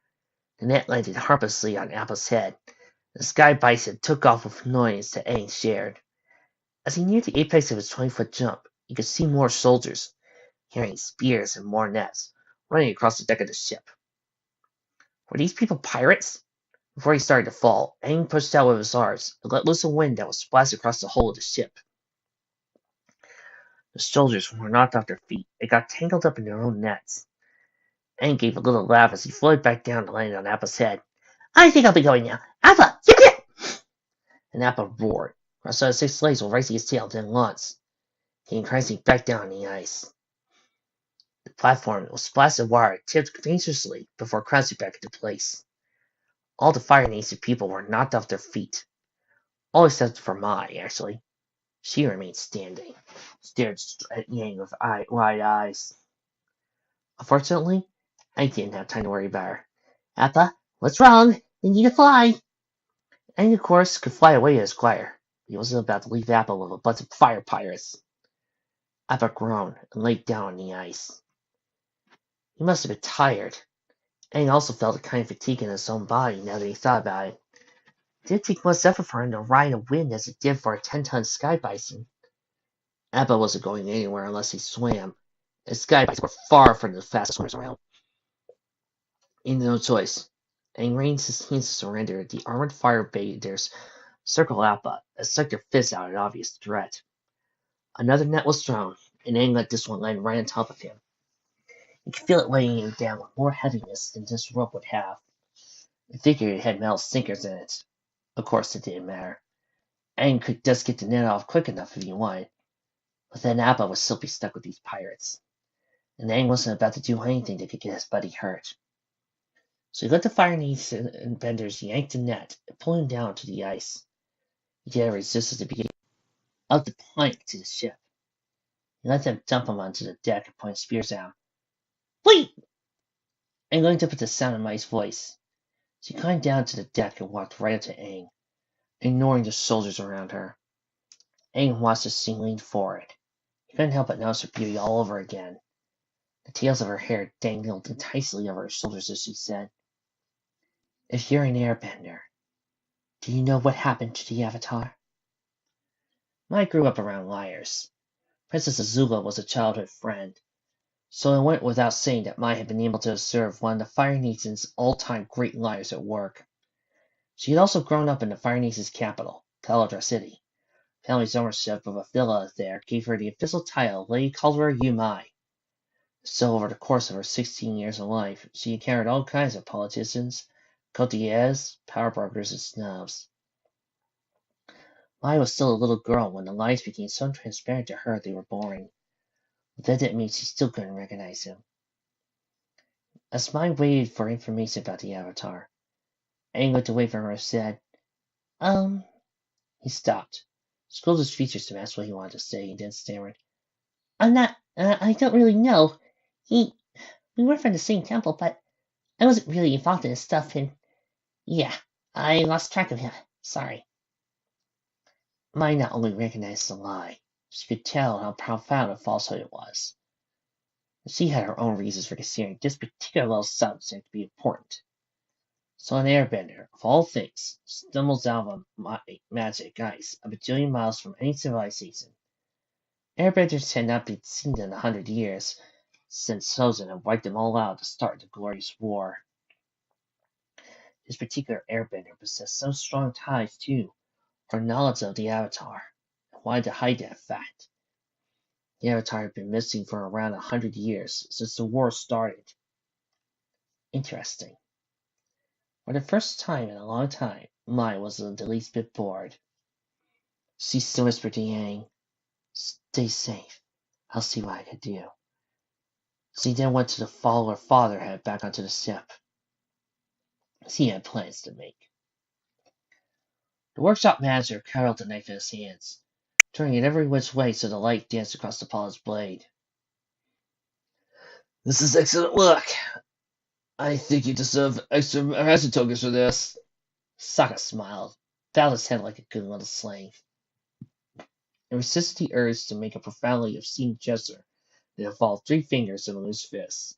The net landed harmlessly on Apple's head. The sky bison took off with noise that Aang shared. As he neared the apex of his 20-foot jump, he could see more soldiers, carrying spears and more nets, running across the deck of the ship. Were these people pirates? Before he started to fall, Aang pushed out with his arms and let loose a wind that was splashed across the hull of the ship. The soldiers were knocked off their feet and got tangled up in their own nets. Aang gave a little laugh as he floated back down and landed on Appa's head. I think I'll be going now. Appa! Yip yip! And Appa roared. Crossed out 6 legs while raising his tail, then launched, came crashing back down on the ice. The platform was splashed with water, tipped dangerously before crashing back into place. All the Fire Nation people were knocked off their feet. All except for Mai, actually. She remained standing, stared at Yang with wide eyes. Unfortunately, I didn't have time to worry about her. Appa, what's wrong? We need to fly. Aang, of course, could fly away as choir. He wasn't about to leave Appa with a bunch of fire pirates. Appa groaned and laid down on the ice. He must have been tired. Aang also felt a kind of fatigue in his own body now that he thought about it. It didn't take much effort for him to ride a wind as it did for a 10-ton sky bison. Appa wasn't going anywhere unless he swam, and sky bison were far from the fastest swimmers around. He had no choice. Aang raised his hands to surrender. The armored firebenders circled Appa and stuck their fists out in obvious threat. Another net was thrown, and Aang let this one land right on top of him. He could feel it weighing him down with more heaviness than this rope would have. He figured it had metal sinkers in it. Of course, it didn't matter. Aang could just get the net off quick enough if he wanted. But then Appa would still be stuck with these pirates. And Aang wasn't about to do anything that could get his buddy hurt. So he let the Fire Nation and benders yank the net and pull him down to the ice. He didn't resist at the beginning of the plank to the ship. He let them dump him onto the deck and point spears at him. Wait! Aang looked up at the sound of Mai's voice. She climbed down to the deck and walked right up to Aang, ignoring the soldiers around her. Aang watched as she leaned forward. He couldn't help but notice her beauty all over again. The tails of her hair dangled enticingly over her shoulders as she said, If you're an airbender, do you know what happened to the Avatar? Mai grew up around liars. Princess Azula was a childhood friend, so it went without saying that Mai had been able to observe one of the Fire Nation's all-time great liars at work. She had also grown up in the Fire Nation's capital, Kaladra City. Family's ownership of a villa there gave her the official title Lady Caldera Yu Mai. So over the course of her 16 years of life, she encountered all kinds of politicians, courtiers, power brokers, and snobs. Mai was still a little girl when the lies became so transparent to her they were boring. But that didn't mean she still couldn't recognize him. As Mai waited for information about the Avatar, Aang looked away from her and said, He stopped, scrolled his features to match what he wanted to say, and then stammered. I don't really know. We were from the same temple, but I wasn't really involved in his stuff, and yeah, I lost track of him. Sorry. Mai not only recognized the lie, she could tell how profound a falsehood it was. She had her own reasons for considering this particular little subject to be important. So an airbender, of all things, stumbles out of a magic ice a bajillion miles from any civilization. Airbenders had not been seen in 100 years, since Sozin had wiped them all out to start the glorious war. His particular airbender possessed so strong ties to, or knowledge of the Avatar, and wanted to hide that fact. The Avatar had been missing for around 100 years, since the war started. Interesting. For the first time in a long time, Mai wasn't the least bit bored. She whispered to Yang, "Stay safe. I'll see what I can do." She then went to follow her father head back onto the ship. She had plans to make. The workshop manager cuddled the knife in his hands, turning it every which way so the light danced across the polished blade. This is excellent work. I think you deserve extra harassment tokens for this. Sokka smiled, bowed his head like a good little slave, and resisted the urge to make a profoundly obscene gesture that involved 3 fingers in a loose fist.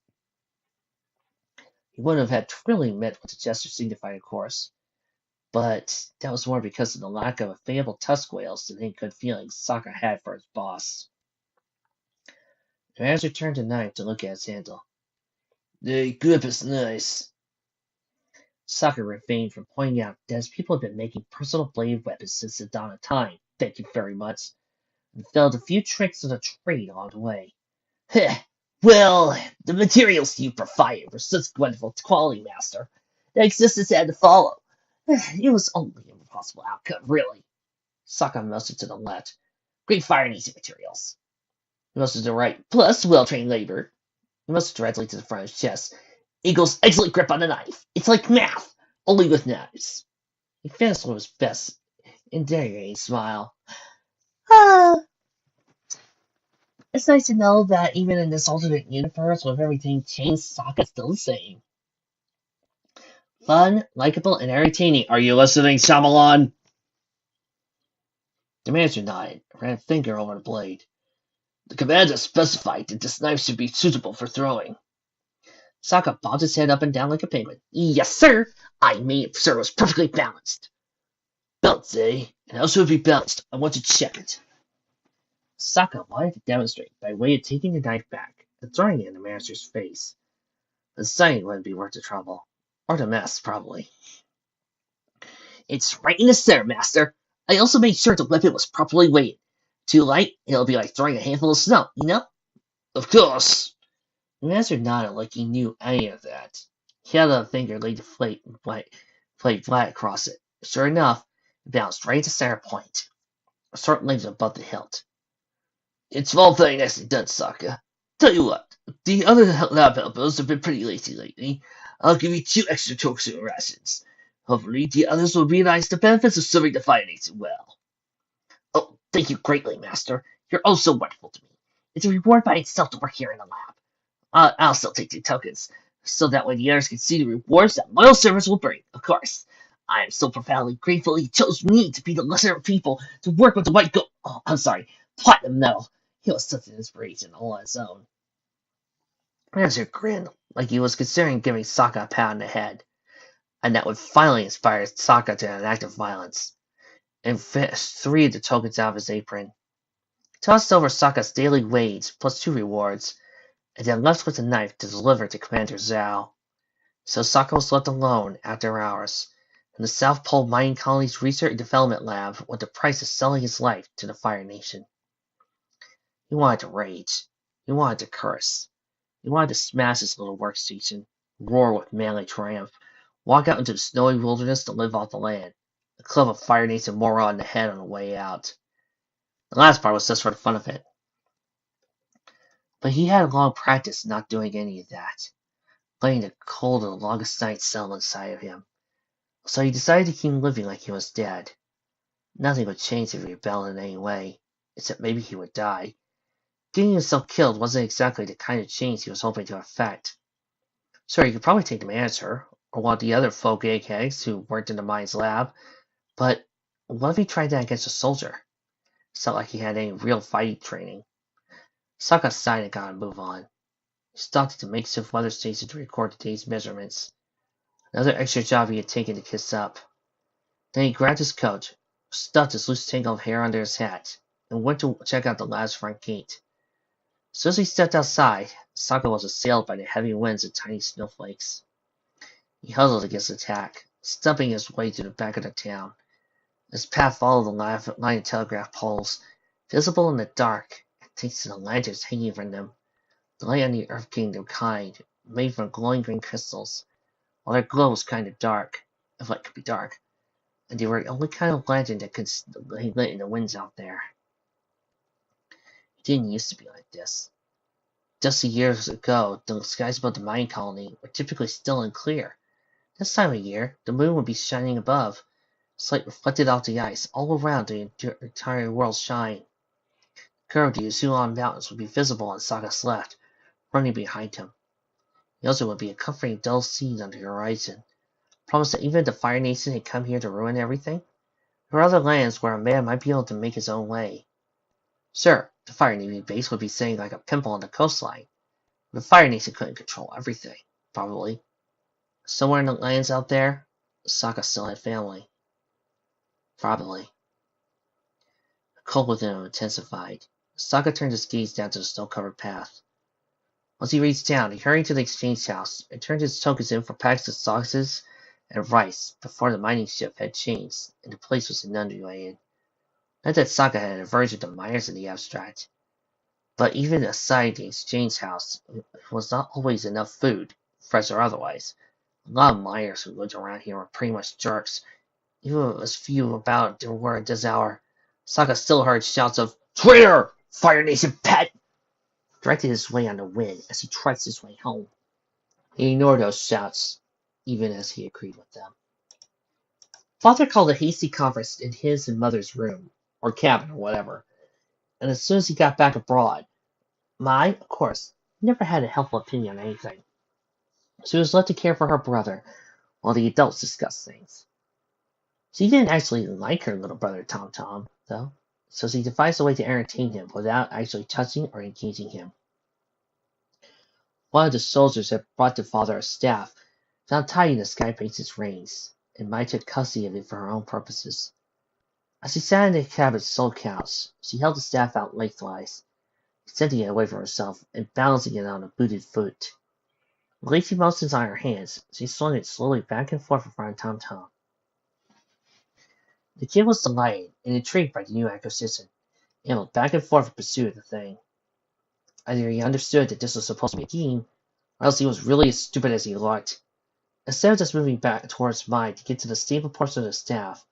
He wouldn't have had really meant what the gesture signified, of course, but that was more because of the lack of available tusk whales than any good feelings Sokka had for his boss. The manager turned the knife to look at its handle. The grip is nice. Sokka refrained from pointing out that his people had been making personal blade weapons since the dawn of time, thank you very much, and failed a few tricks of the trade along the way. Heh. Well, the materials you provided were such wonderful quality, Master. The existence had to follow. It was only an impossible outcome, really. Sokka motioned to the left. Great fire and easy materials. He motioned to the right. Plus well-trained labor. He motioned directly to the front of his chest. Equals excellent grip on the knife. It's like math, only with knives. He finished with his best invigorating smile. It's nice to know that even in this alternate universe, with everything changed, Sokka's still the same. Fun, likable, and entertaining. Are you listening, Shyamalan? The manager nodded, ran a finger over the blade. The commander specified that this knife should be suitable for throwing. Sokka bobbed his head up and down like a penguin. Yes, sir. I made sure it was perfectly balanced. Balanced, eh? And how should it be balanced? I want to check it. Sokka wanted to demonstrate by way of taking the knife back and throwing it in the manager's face. The sight wouldn't be worth the trouble. Or the mess, probably. It's right in the center, Master. I also made sure the weapon was properly weighted. Too light, it'll be like throwing a handful of snow, you know? Of course. The master nodded like he knew any of that. He held out a finger and laid the blade flat across it. Sure enough, it bounced right at the center point, a short length above the hilt. It's all very nicely done, Sokka. Tell you what, the other lab helpers have been pretty lazy lately. I'll give you 2 extra token rations. Hopefully, the others will realize the benefits of serving the Fire Nation well. Oh, thank you greatly, Master. You're oh so wonderful to me. It's a reward by itself to work here in the lab. I'll still take the tokens, so that way the others can see the rewards that loyal service will bring, of course. I am so profoundly grateful he chose me to be the lesser of people to work with the White Goat. Oh, I'm sorry, Platinum Medal. He was such an inspiration all on his own. Manager grinned, like he was considering giving Sokka a pat on the head, and that would finally inspire Sokka to an act of violence, and fished 3 of the tokens out of his apron. He tossed over Sokka's daily wage plus 2 rewards, and then left with the knife to deliver to Commander Zhao. So Sokka was left alone after hours in the South Pole Mining Colony's Research and Development Lab with the price of selling his life to the Fire Nation. He wanted to rage. He wanted to curse. He wanted to smash his little workstation, roar with manly triumph, walk out into the snowy wilderness to live off the land, and club a Fire Nation moron in the head on the way out. The last part was just for the fun of it. But he had long practice not doing any of that, letting the cold of the longest night settle inside of him. So he decided to keep living like he was dead. Nothing would change if he rebelled in any way, except maybe he would die. Getting himself killed wasn't exactly the kind of change he was hoping to effect. Sure, he could probably take the manager, or one of the other folk eggheads who worked in the mine's lab, but what if he tried that against a soldier? It's not like he had any real fighting training. Sokka sighed and got to move on. He stopped at the makeshift weather station to record the day's measurements. Another extra job he had taken to kiss up. Then he grabbed his coat, stuffed his loose tangle of hair under his hat, and went to check out the lab's front gate. As soon as he stepped outside, Sokka was assailed by the heavy winds and tiny snowflakes. He huddled against the tack, stumping his way to the back of the town. His path followed the line of telegraph poles, visible in the dark, thanks to the lanterns hanging from them. The light on the Earth Kingdom kind, made from glowing green crystals, while their glow was kind of dark, if light could be dark, and they were the only kind of lantern that could be lit in the winds out there. It didn't used to be like this. Just a years ago, the skies above the mining colony were typically still and clear. This time of year, the moon would be shining above, its light reflected off the ice all around the entire world's shine. The curve of the Uzulan Mountains would be visible on Sokka's left, running behind him. The other would be a comforting dull scene on the horizon, promised that even if the Fire Nation had come here to ruin everything, there were other lands where a man might be able to make his own way. Sure, the Fire Navy base would be sitting like a pimple on the coastline, but the Fire Nation couldn't control everything, probably. Somewhere in the lands out there, Sokka still had family. Probably. The cold within him intensified. Sokka turned his gaze down to the snow-covered path. Once he reached town, he hurried to the exchange house and turned his tokens in for packs of sauces and rice before the mining ship had changed and the place was inundated. Not that Sokka had an aversion to miners in the abstract, but even aside the exchange house, it was not always enough food, fresh or otherwise. A lot of miners who lived around here were pretty much jerks. Even as few about there were at this hour, Sokka still heard shouts of "Traitor! Fire Nation pet!" directed his way on the wind as he trudged his way home. He ignored those shouts, even as he agreed with them. Father called a hasty conference in his and Mother's room, or cabin, or whatever, and as soon as he got back abroad, Mai, of course, never had a helpful opinion on anything. She was left to care for her brother, while the adults discussed things. She didn't actually like her little brother Tom Tom, though, so she devised a way to entertain him without actually touching or engaging him. One of the soldiers had brought the father a staff, found tied in the sky priest's reins, and Mai took custody of it for her own purposes. As she sat in the cabin's sole couch, she held the staff out lengthwise, extending it away from herself and balancing it on a booted foot. With lazy motions on her hands, she swung it slowly back and forth in front of Tom Tom. The kid was delighted and intrigued by the new acquisition, and looked back and forth in pursuit of the thing. Either he understood that this was supposed to be a game, or else he was really as stupid as he looked. Instead of just moving back towards Mai to get to the stable portion of the staff,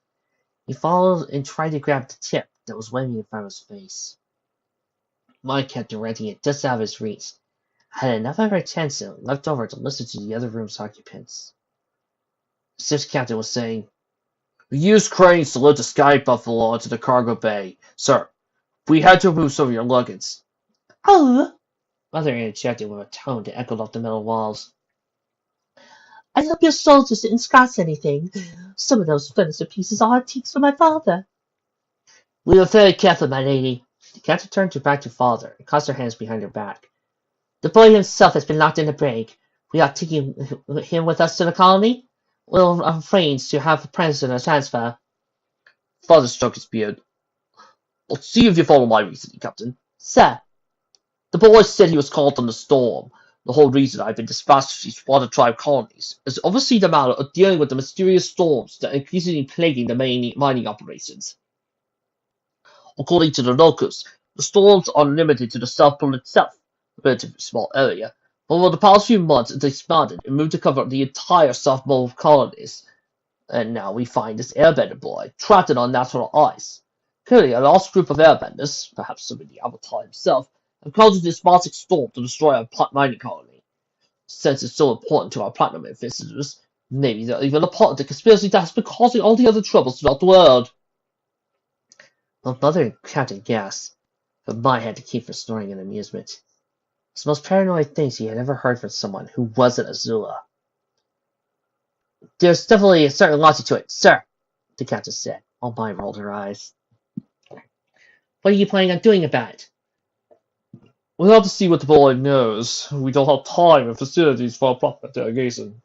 he followed and tried to grab the tip that was waving in front of his face. Mai kept directing it just out of his reach, had enough of her attention left over to listen to the other room's occupants. The ship's captain was saying, "We used cranes to lift the Sky Buffalo into the cargo bay, sir. We had to remove some of your luggage." Oh, Mother interjected with a tone that echoed off the metal walls. I hope your soldiers didn't scratch anything. Some of those furniture pieces are antiques for my father. "We were very careful, my lady." The captain turned her back to father and crossed her hands behind her back. The boy himself has been locked in the brig. We are taking him with us to the colony. We'll arrange to have a prisoner transfer. Father stroked his beard. "Let's see if you follow my reasoning, Captain. Sir, The boy said he was caught in the storm. The whole reason I've been dispatched to these water tribe colonies is to oversee the matter of dealing with the mysterious storms that are increasingly plaguing the mining operations. According to the locals, the storms are limited to the South Pole itself, a relatively small area, but over the past few months it's expanded and moved to cover the entire South Pole colonies. And now we find this airbender boy trapped in unnatural ice. Clearly a lost group of airbenders, perhaps some of the Avatar himself, have caused this massive storm to destroy our mining colony. Since it's so important to our platinum visitors, maybe they're even a part of the conspiracy that's been causing all the other troubles throughout the world." Both Mother and Captain gasped, but Mai had to keep from snoring in amusement. It's the most paranoid thing she had ever heard from someone who wasn't Azula. "There's definitely a certain logic to it, sir," the captain said, while Mai rolled her eyes. "What are you planning on doing about it?" "We'll have to see what the boy knows. We don't have time and facilities for a proper interrogation.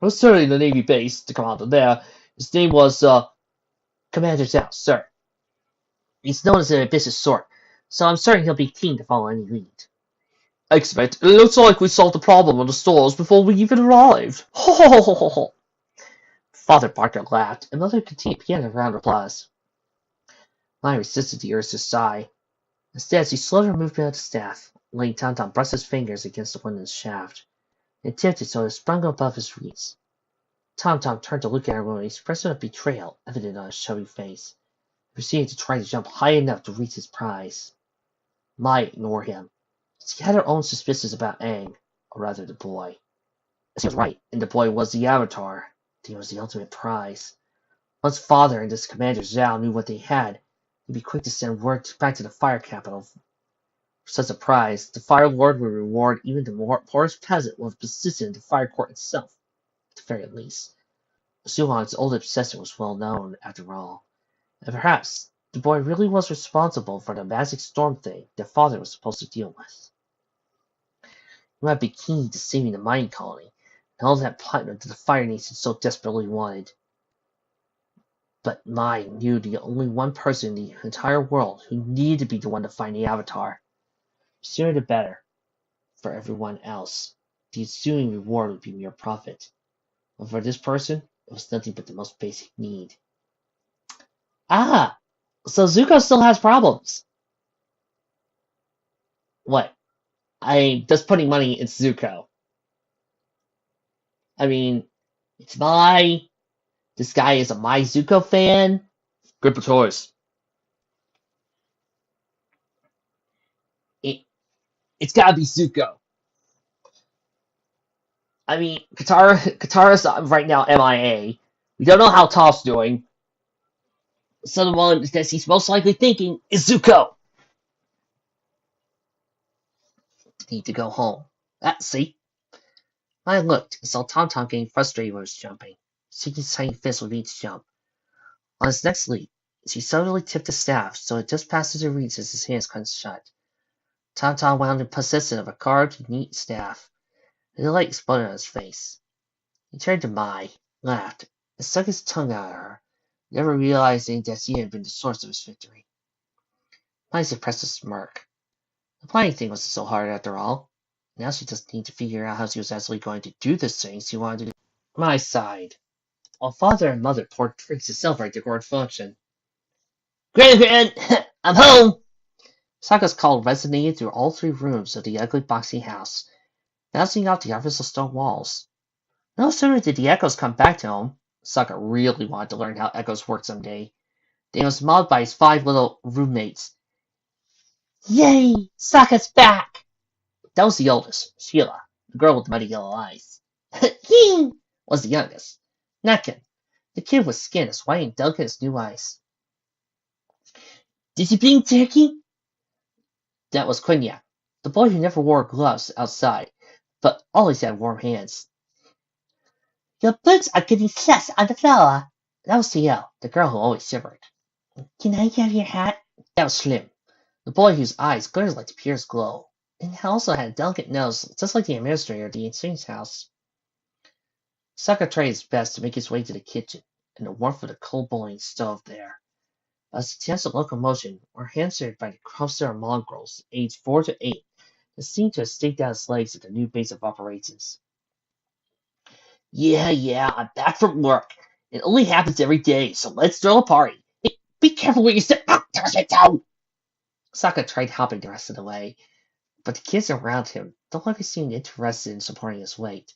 I was certainly in the Navy base, the commander there. His name was, Commander Zhao, sir. He's known as an ambitious sort, so I'm certain he'll be keen to follow any lead." "Excellent. It looks like we solved the problem of the stores before we even arrived. Ho ho ho ho ho." Father Barker laughed, and Mother continued began a round of applause. Maya resisted the urge to sigh. Instead, she slowly removed the staff, letting Tom brush his fingers against the wooden shaft, and tipped it so it sprung above his reach. Tom turned to look at her with an expression of betrayal evident on his chubby face. He proceeded to try to jump high enough to reach his prize. Maya ignored him. She had her own suspicions about Aang, or rather the boy. She was right, and the boy was the Avatar. He was the ultimate prize. Once Father and this Commander Zhao knew what they had, he'd be quick to send word back to the Fire Capital. For such a prize, the Fire Lord would reward even the poorest peasant with position in the Fire Court itself, at the very least. Sulong's old obsession was well known, after all, and perhaps the boy really was responsible for the magic storm thing that Father was supposed to deal with. He might be keen to saving the mining colony, and all that platinum that the Fire Nation so desperately wanted. But Mai knew the only one person in the entire world who needed to be the one to find the Avatar. The sooner the better. For everyone else, the ensuing reward would be mere profit. But for this person, it was nothing but the most basic need. Ah! So Zuko still has problems. What? Just putting money in Zuko. I mean, it's Mai. This guy is a Mai Zuko fan. Good choice. It's gotta be Zuko. I mean, Katara's right now MIA. We don't know how Toph's doing. So the one that he's most likely thinking is Zuko. Need to go home. See? I looked and saw Tom getting frustrated with his jumping, shaking his tiny fist with each jump. On his next leap, she suddenly tipped the staff so it just passed his reach as his hands clenched shut. Tom wound in possession of a carved, neat staff. A light exploded on his face. He turned to Mai, laughed, and stuck his tongue out at her, never realizing that she had been the source of his victory. Mai suppressed a smirk. The planning thing wasn't so hard after all. Now she just needed to figure out how she was actually going to do this thing she wanted to do. Mai sighed, while Father and Mother poured drinks to celebrate the grand function. Gran! I'm home! Sokka's call resonated through all three rooms of the ugly boxy house, bouncing off the artificial stone walls. No sooner did the echoes come back to him, Sokka really wanted to learn how echoes worked someday, than he was mobbed by his 5 little roommates. Yay! Sokka's back! That was the oldest, Sheila, the girl with the muddy yellow eyes. Ying! Was the youngest, Nekin, the kid with skin as white and delicate as new ice. Did you bring turkey? That was Quenya, the boy who never wore gloves outside, but always had warm hands. Your boots are getting sets on the floor. That was Ciel, the girl who always shivered. Can I have your hat? That was Slim, the boy whose eyes glittered like the purest glow, and also had a delicate nose, just like the administrator of the Insane's house. Sokka tried his best to make his way to the kitchen, and the warmth of the coal boiling stove there. As a chance of locomotion, were hamstered by the cluster of mongrels, aged 4 to 8, that seemed to have staked out his legs at the new base of operations. Yeah, I'm back from work. It only happens every day, so let's throw a party. Hey, be careful where you step. There's it down! Sokka tried hopping the rest of the way, but the kids around him don't longer seemed interested in supporting his weight.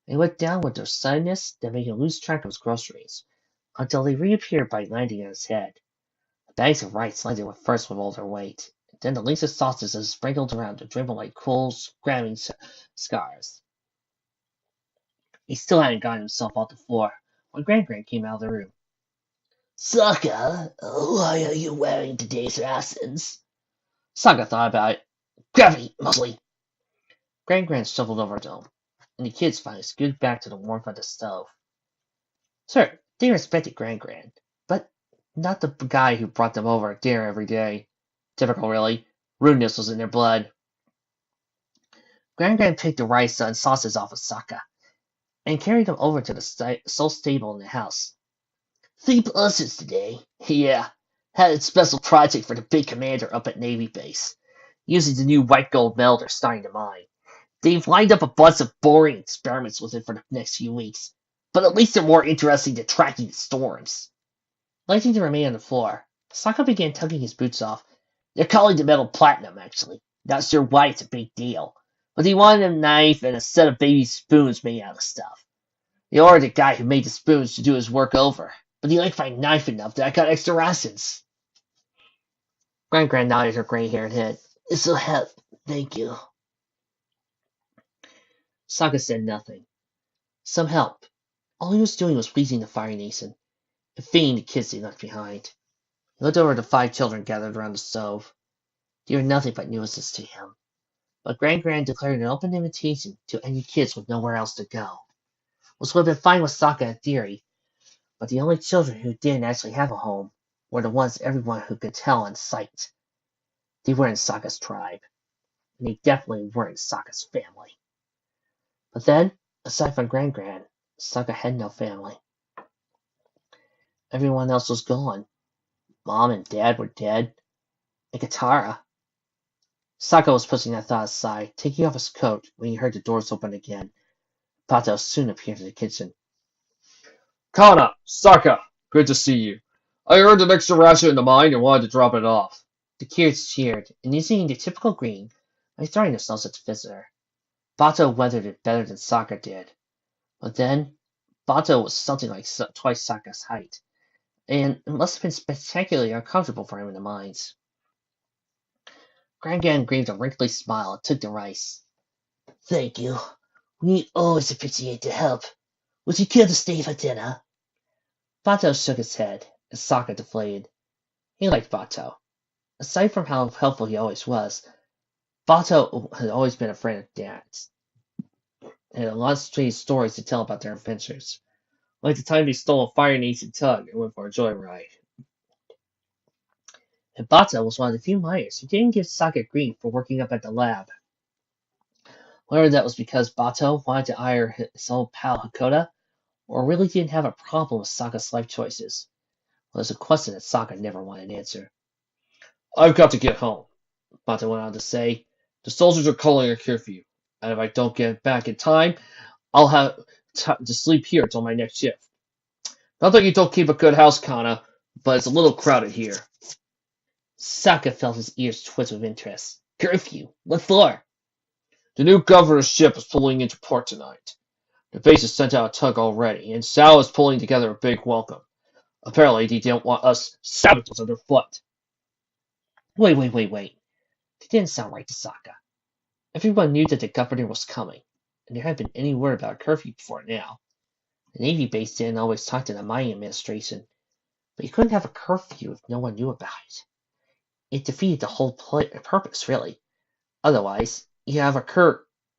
They went down with their suddenness that made him lose track of his groceries, until they reappeared by landing on his head. The bags of rice landed first with all their weight, then the links of sausages sprinkled around to dribble like cool, scrabbing scars. He still hadn't gotten himself off the floor when Gran came out of the room. Sokka, why are you wearing today's rations? Sokka thought about it. Gravity, mostly. Gran shuffled over to him, and the kids finally scooted back to the warmth of the stove. Sure, they respected Gran, but not the guy who brought them over dinner every day. Typical, really. Rudeness was in their blood. Gran picked the rice and sausages off of Sokka, and carried them over to the sole stable in the house. 3 pluses today. Yeah, had a special project for the big commander up at Navy Base, using the new white gold metal they're starting to mine. They've lined up a bunch of boring experiments with it for the next few weeks. but at least they're more interesting than tracking the storms. Liking to remain on the floor, Sokka began tugging his boots off. They're calling the metal platinum, actually. Not sure why it's a big deal. But he wanted a knife and a set of baby spoons made out of stuff. He ordered the guy who made the spoons to do his work over, but he liked my knife enough that I got extra rations. Grand nodded her gray-haired head. This'll help. Thank you. Sokka said nothing. Some help. All he was doing was pleasing the Fire Nation and feeding the kids he left behind. He looked over at the 5 children gathered around the stove. They were nothing but nuisances to him. But Grand declared an open invitation to any kids with nowhere else to go, which would have been fine with Sokka in theory, but the only children who didn't actually have a home were the ones everyone who could tell on sight. They weren't Sokka's tribe, and they definitely weren't Sokka's family. But then, aside from Grand, Sokka had no family. Everyone else was gone. Mom and Dad were dead, and Katara. Sokka was pushing that thought aside, taking off his coat when he heard the doors open again. Pato soon appeared in the kitchen. Kana, Sokka, good to see you. I earned an extra ration in the mine and wanted to drop it off. The kids cheered, and using the typical green, by throwing themselves at the visitor. Bato weathered it better than Sokka did. But then, Bato was something like twice Sokka's height, and it must have been spectacularly uncomfortable for him in the mines. Grand gave a wrinkly smile and took the rice. Thank you. We always appreciate the help. Would you care to stay for dinner? Bato shook his head, and Sokka deflated. He liked Bato. Aside from how helpful he always was, Bato had always been a friend of Dad's. They had a lot of strange stories to tell about their adventures, like the time they stole a Fire Nation tug and went for a joyride. And Bato was one of the few miners who didn't give Sokka grief for working up at the lab. Whether that was because Bato wanted to ire his old pal Hakoda, or really didn't have a problem with Sokka's life choices, was a question that Sokka never wanted to answer. I've got to get home, Bato went on to say. The soldiers are calling a curfew, and if I don't get back in time, I'll have to sleep here until my next shift. Not that you don't keep a good house, Kana, but it's a little crowded here. Sokka felt his ears twitch with interest. Curfew? What for? The new governor's ship is pulling into port tonight. The base has sent out a tug already, and Sao is pulling together a big welcome. Apparently, they don't want us savages underfoot. Wait. That didn't sound right to Sokka. Everyone knew that the governor was coming, and there hadn't been any word about a curfew before now. The Navy base didn't always talk to the mining administration, but you couldn't have a curfew if no one knew about it. It defeated the whole purpose, really. Otherwise, you have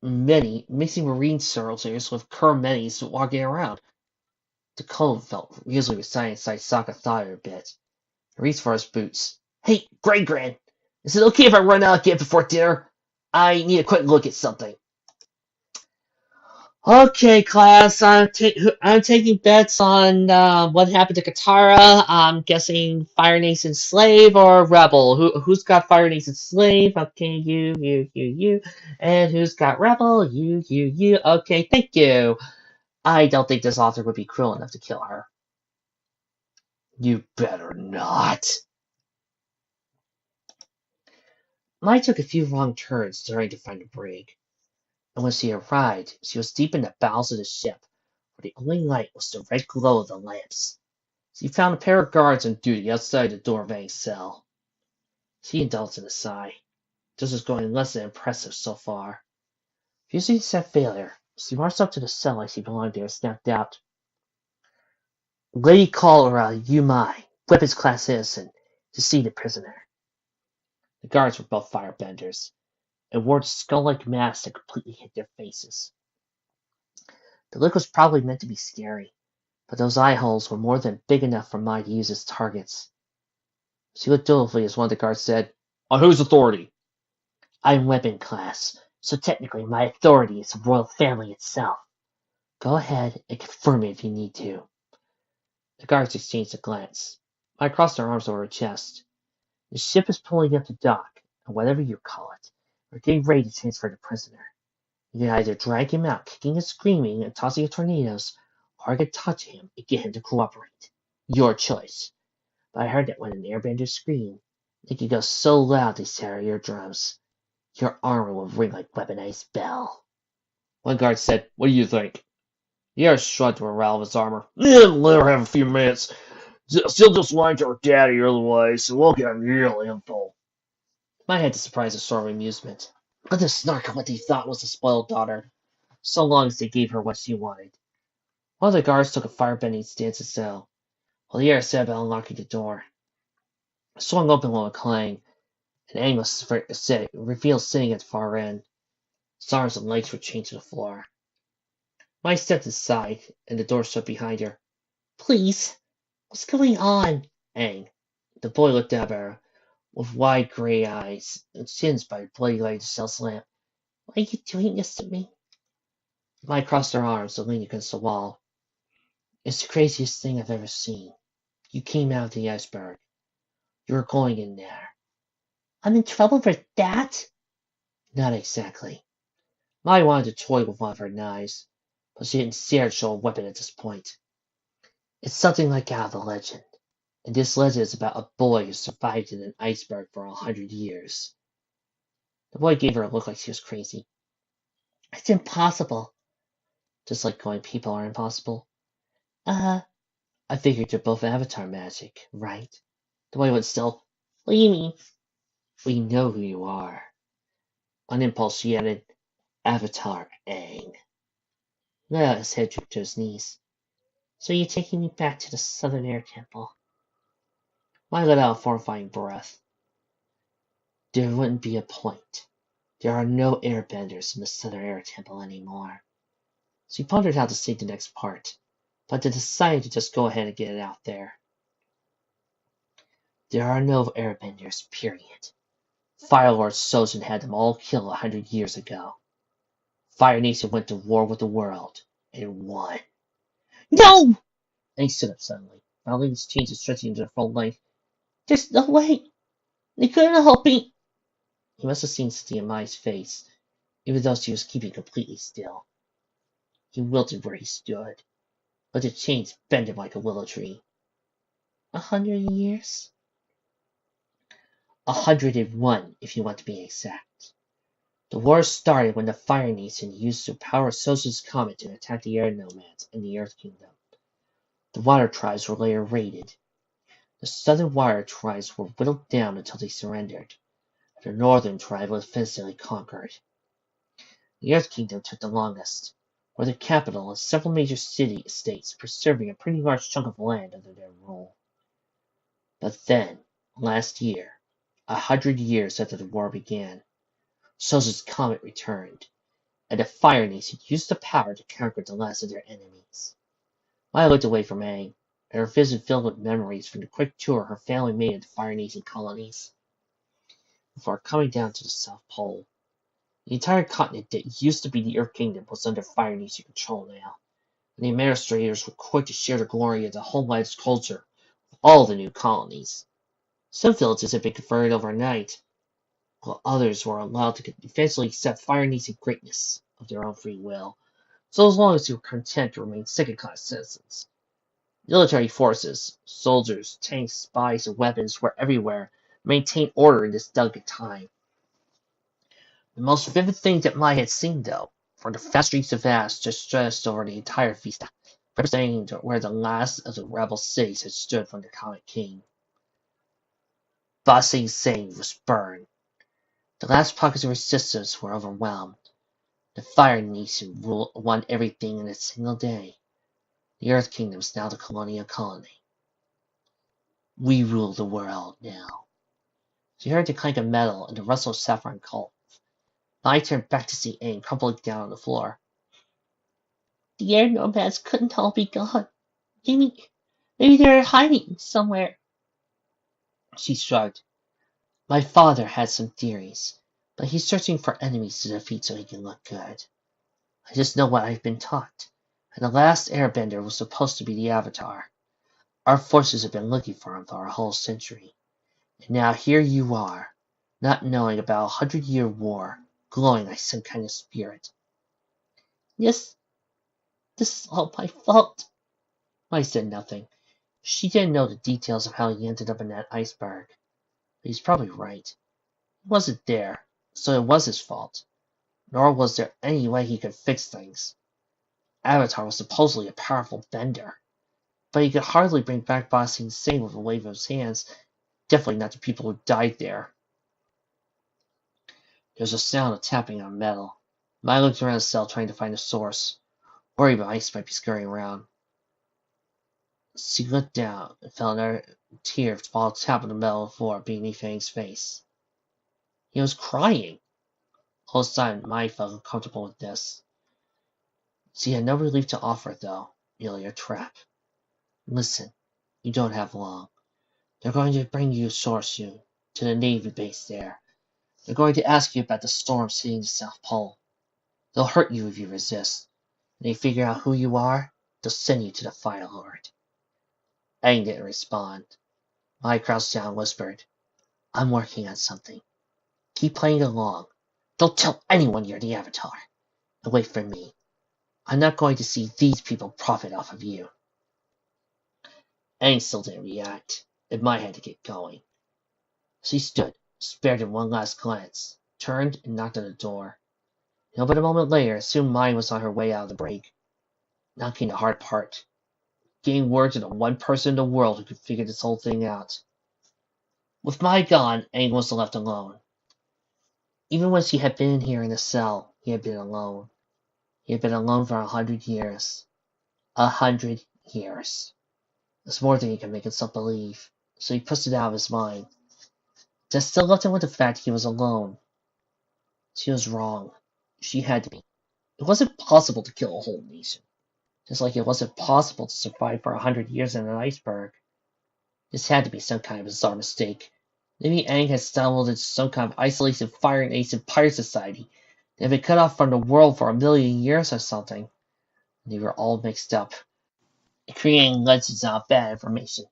many mixing marine soldiers with Menis walking around. The cold felt weirdly resigned inside Sokka thought it a bit. He reached for his boots. Hey, Grand, is it okay if I run out again before dinner? I need a quick look at something. Okay, class, I'm taking bets on what happened to Katara. I'm guessing Fire Nation slave or rebel. Who's got Fire Nation slave? Okay, you. And who's got rebel? You. Okay, thank you. I don't think this author would be cruel enough to kill her. You better not. Mai took a few wrong turns trying to find a brig. And when she arrived, she was deep in the bowels of the ship, where the only light was the red glow of the lamps. She found a pair of guards on duty outside the door of Aang's cell. She indulged in a sigh. This was going less than impressive so far. Fusing said failure, she marched up to the cell like she belonged there and snapped out. Lady Cholera, Yumai, weapons class citizen, to see the prisoner. The guards were both firebenders, and wore skull-like masks that completely hid their faces. The look was probably meant to be scary, but those eye holes were more than big enough for Mai to use as targets. She looked dolefully as one of the guards said, On whose authority? I'm weapon class, so technically my authority is the royal family itself. Go ahead and confirm it if you need to. The guards exchanged a glance. Mai crossed her arms over her chest. The ship is pulling up to dock, and whatever you call it, we're getting ready to transfer the prisoner. You can either drag him out kicking and screaming and tossing tornadoes, or I could talk to him and get him to cooperate. Your choice. But I heard that when an airbender screamed, it could go so loud they shatter your eardrums. Your armor will ring like a weaponized bell. One guard said, "What do you think?" The other shrugged to unravel his armor. "Yeah, let her have a few minutes. She'll just lie to her daddy otherwise, so we'll get a real info." I had to surprise a sort of amusement. Let them snark at what they thought was a spoiled daughter, so long as they gave her what she wanted. One of the guards took a firebending stance as so, while the other set about unlocking the door. It swung open with a clang, and Amos revealed sitting at the far end. His arms and legs were chained to the floor. I stepped aside, and the door shut behind her. "Please, what's going on?" Aang. The boy looked up at her, with wide gray eyes, and singed by the bloody light of the cell's lamp. "Why are you doing this to me?" I crossed her arms and leaned against the wall. "It's the craziest thing I've ever seen. You came out of the iceberg. You were going in there." "I'm in trouble for that?" "Not exactly." I wanted to toy with one of her knives, but she didn't dare show a weapon at this point. "It's something like out of the legend, and this legend is about a boy who survived in an iceberg for 100 years. The boy gave her a look like she was crazy. "It's impossible." "Just like going people are impossible." "Uh, I figured you're both Avatar magic, right?" The boy went still. "What do you mean?" "We know who you are." On impulse, she added, "Avatar Aang." His head drooped to his knees. "So you're taking me back to the Southern Air Temple?" I let out a horrifying breath. "There wouldn't be a point. There are no airbenders in the Southern Air Temple anymore." She pondered how to say the next part, but then decided to just go ahead and get it out there. "There are no airbenders, period. Fire Lord Sojin had them all killed 100 years ago. Fire Nation went to war with the world, and won." "No!" And he stood up suddenly, violating his chains and stretching into the full length. "There's no way. They couldn't help me." He must have seen Cynthia Mai's face, even though she was keeping completely still. He wilted where he stood, let the chains bend him like a willow tree. 100 years? 101, if you want to be exact. The war started when the Fire Nation used the power of Sojin's comet to attack the Air Nomads in the Earth Kingdom. The Water Tribes were later raided. The Southern Water Tribes were whittled down until they surrendered. The Northern Tribe was eventually conquered. The Earth Kingdom took the longest, with the capital and several major city-states preserving a pretty large chunk of land under their rule. But then, last year, 100 years after the war began, Sojin's comet returned, and the Fire Nation used the power to conquer the last of their enemies. I looked away from Aang, and her vision filled with memories from the quick tour her family made of the Fire Nation colonies. Before coming down to the South Pole, the entire continent that used to be the Earth Kingdom was under Fire Nation control now, and the administrators were quick to share the glory of the homeland's culture with all the new colonies. Some villages had been converted overnight, while others were allowed to eventually accept Fire Nation greatness of their own free will, so as long as they were content to remain second-class citizens. Military forces, soldiers, tanks, spies, and weapons were everywhere to maintain order in this delicate time. The most vivid thing that Mai had seen, though, were the vast streets of ash just stretched over the entire vista, representing where the last of the rebel cities had stood when the Comet King. Ba Sing Se was burned. The last pockets of resistance were overwhelmed. The Fire Nation won everything in a single day. The Earth Kingdom is now the colonial colony. We rule the world now. She heard the clank of metal and the rustle of saffron cloth. I turned back to see Aang crumpling down on the floor. "The air nomads couldn't all be gone. Maybe they're hiding somewhere." She shrugged. "My father had some theories, but he's searching for enemies to defeat so he can look good. I just know what I've been taught, and the last airbender was supposed to be the Avatar. Our forces have been looking for him for a whole century. And now here you are, not knowing about 100-year war, glowing like some kind of spirit." "Yes, this is all my fault." I said nothing. She didn't know the details of how he ended up in that iceberg. But he's probably right. He wasn't there, so it was his fault. Nor was there any way he could fix things. Avatar was supposedly a powerful bender, but he could hardly bring back Ba Sing Se with a wave of his hands, definitely not the people who died there. There was a sound of tapping on metal. Mai looked around the cell trying to find the source, worried mice might be scurrying around. She looked down and felt another tear fall tap on the metal floor beneath Aang's face. He was crying. All of a sudden, Mai felt uncomfortable with this. She had no relief to offer, though, merely a trap. Listen, you don't have long. They're going to bring you ashore soon, to the Navy base there. They're going to ask you about the storms hitting the South Pole. They'll hurt you if you resist. When they figure out who you are, they'll send you to the Fire Lord. Aang didn't respond. Mai crouched down and whispered, I'm working on something. Keep playing along. Don't tell anyone you're the Avatar. And wait for me. I'm not going to see these people profit off of you. Aang still didn't react, and Mai had to get going. She stood, spared him one last glance, turned and knocked on the door. But a moment later, soon Mai was on her way out of the break. Now came the hard part. Getting word to the one person in the world who could figure this whole thing out. With Mai gone, Aang was left alone. Even when she had been here in the cell, he had been alone. He had been alone for 100 years. 100 years. It's more than he could make himself believe, so he pushed it out of his mind. That still left him with the fact he was alone. She was wrong. She had to be. It wasn't possible to kill a whole nation, just like it wasn't possible to survive for 100 years in an iceberg. This had to be some kind of bizarre mistake. Maybe Aang had stumbled into some kind of isolated fire and ace pirate society. They had been cut off from the world for 1,000,000 years or something. And they were all mixed up. Creating legends out of bad information.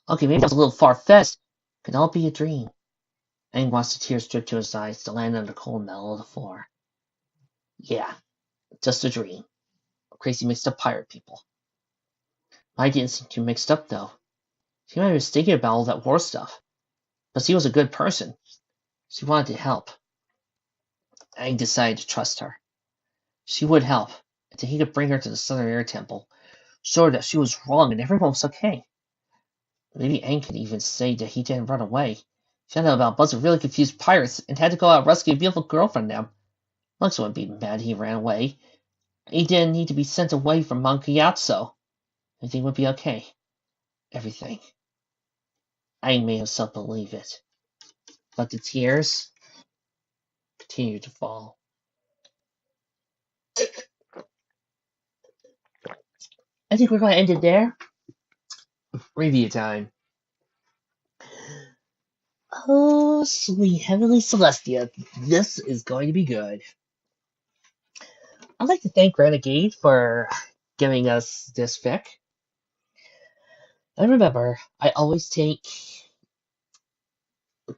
Okay, maybe that was a little far-fetched. Could all be a dream. Aang watched the tears drip to his eyes to land on the cold metal of the floor. Yeah, just a dream. Crazy mixed up pirate people. I didn't seem too mixed up, though. She might have been thinking about all that war stuff. But she was a good person. She wanted to help. Aang decided to trust her. She would help, until he could bring her to the Southern Air Temple, show her that she was wrong and everyone was okay. Maybe Aang could even say that he didn't run away. He found out about a bunch of really confused pirates and had to go out and rescue a beautiful girl from them. Lux wouldn't be mad he ran away. He didn't need to be sent away from Mount Gyatso. Everything would be okay. Everything. Aang made himself believe it. But the tears continued to fall. I think we're going to end it there. Review time. Oh, sweet Heavenly Celestia, this is going to be good. I'd like to thank Renegade for giving us this fic. And remember, I always take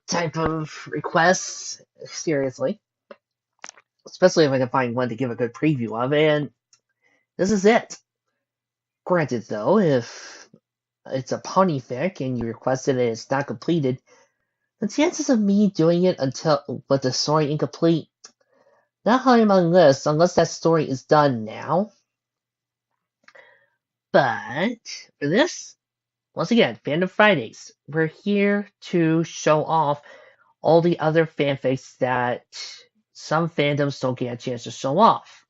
type of requests seriously, especially if I can find one to give a good preview of, and this is it. Granted, though, if it's a pony fic and you requested it and it's not completed, the chances of me doing it until with the story incomplete, not high on my list unless that story is done now. But for this, once again, Fandom Fridays, we're here to show off all the other fanfics that some fandoms don't get a chance to show off.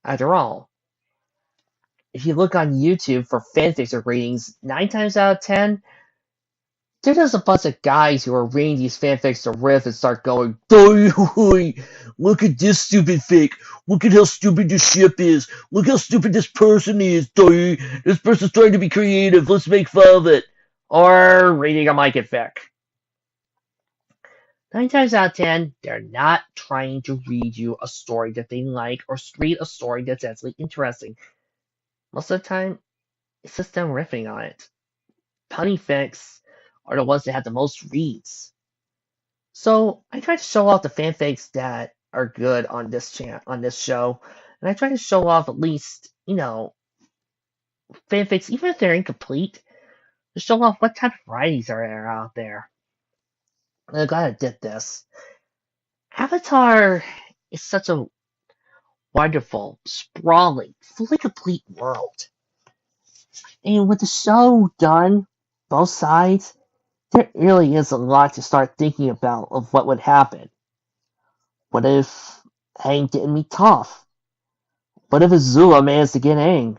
After all, if you look on YouTube for fanfics or ratings, 9 times out of 10, there's just a bunch of guys who are reading these fanfics to riff and start going, look at this stupid fic. Look at how stupid this ship is. Look how stupid this person is. This person's trying to be creative. Let's make fun of it. Or reading a Micah fic. 9 times out of 10, they're not trying to read you a story that they like or read a story that's actually interesting. Most of the time, it's just them riffing on it. Punny fics are the ones that have the most reads. So I try to show off the fanfics that are good on this show, and I try to show off at least, fanfics, even if they're incomplete, to show off what type of varieties are out there. And I'm glad I did this. Avatar is such a wonderful, sprawling, fully complete world. And with the show done, both sides, there really is a lot to start thinking about of what would happen. What if Aang didn't meet Toph? What if Azula managed to get Aang?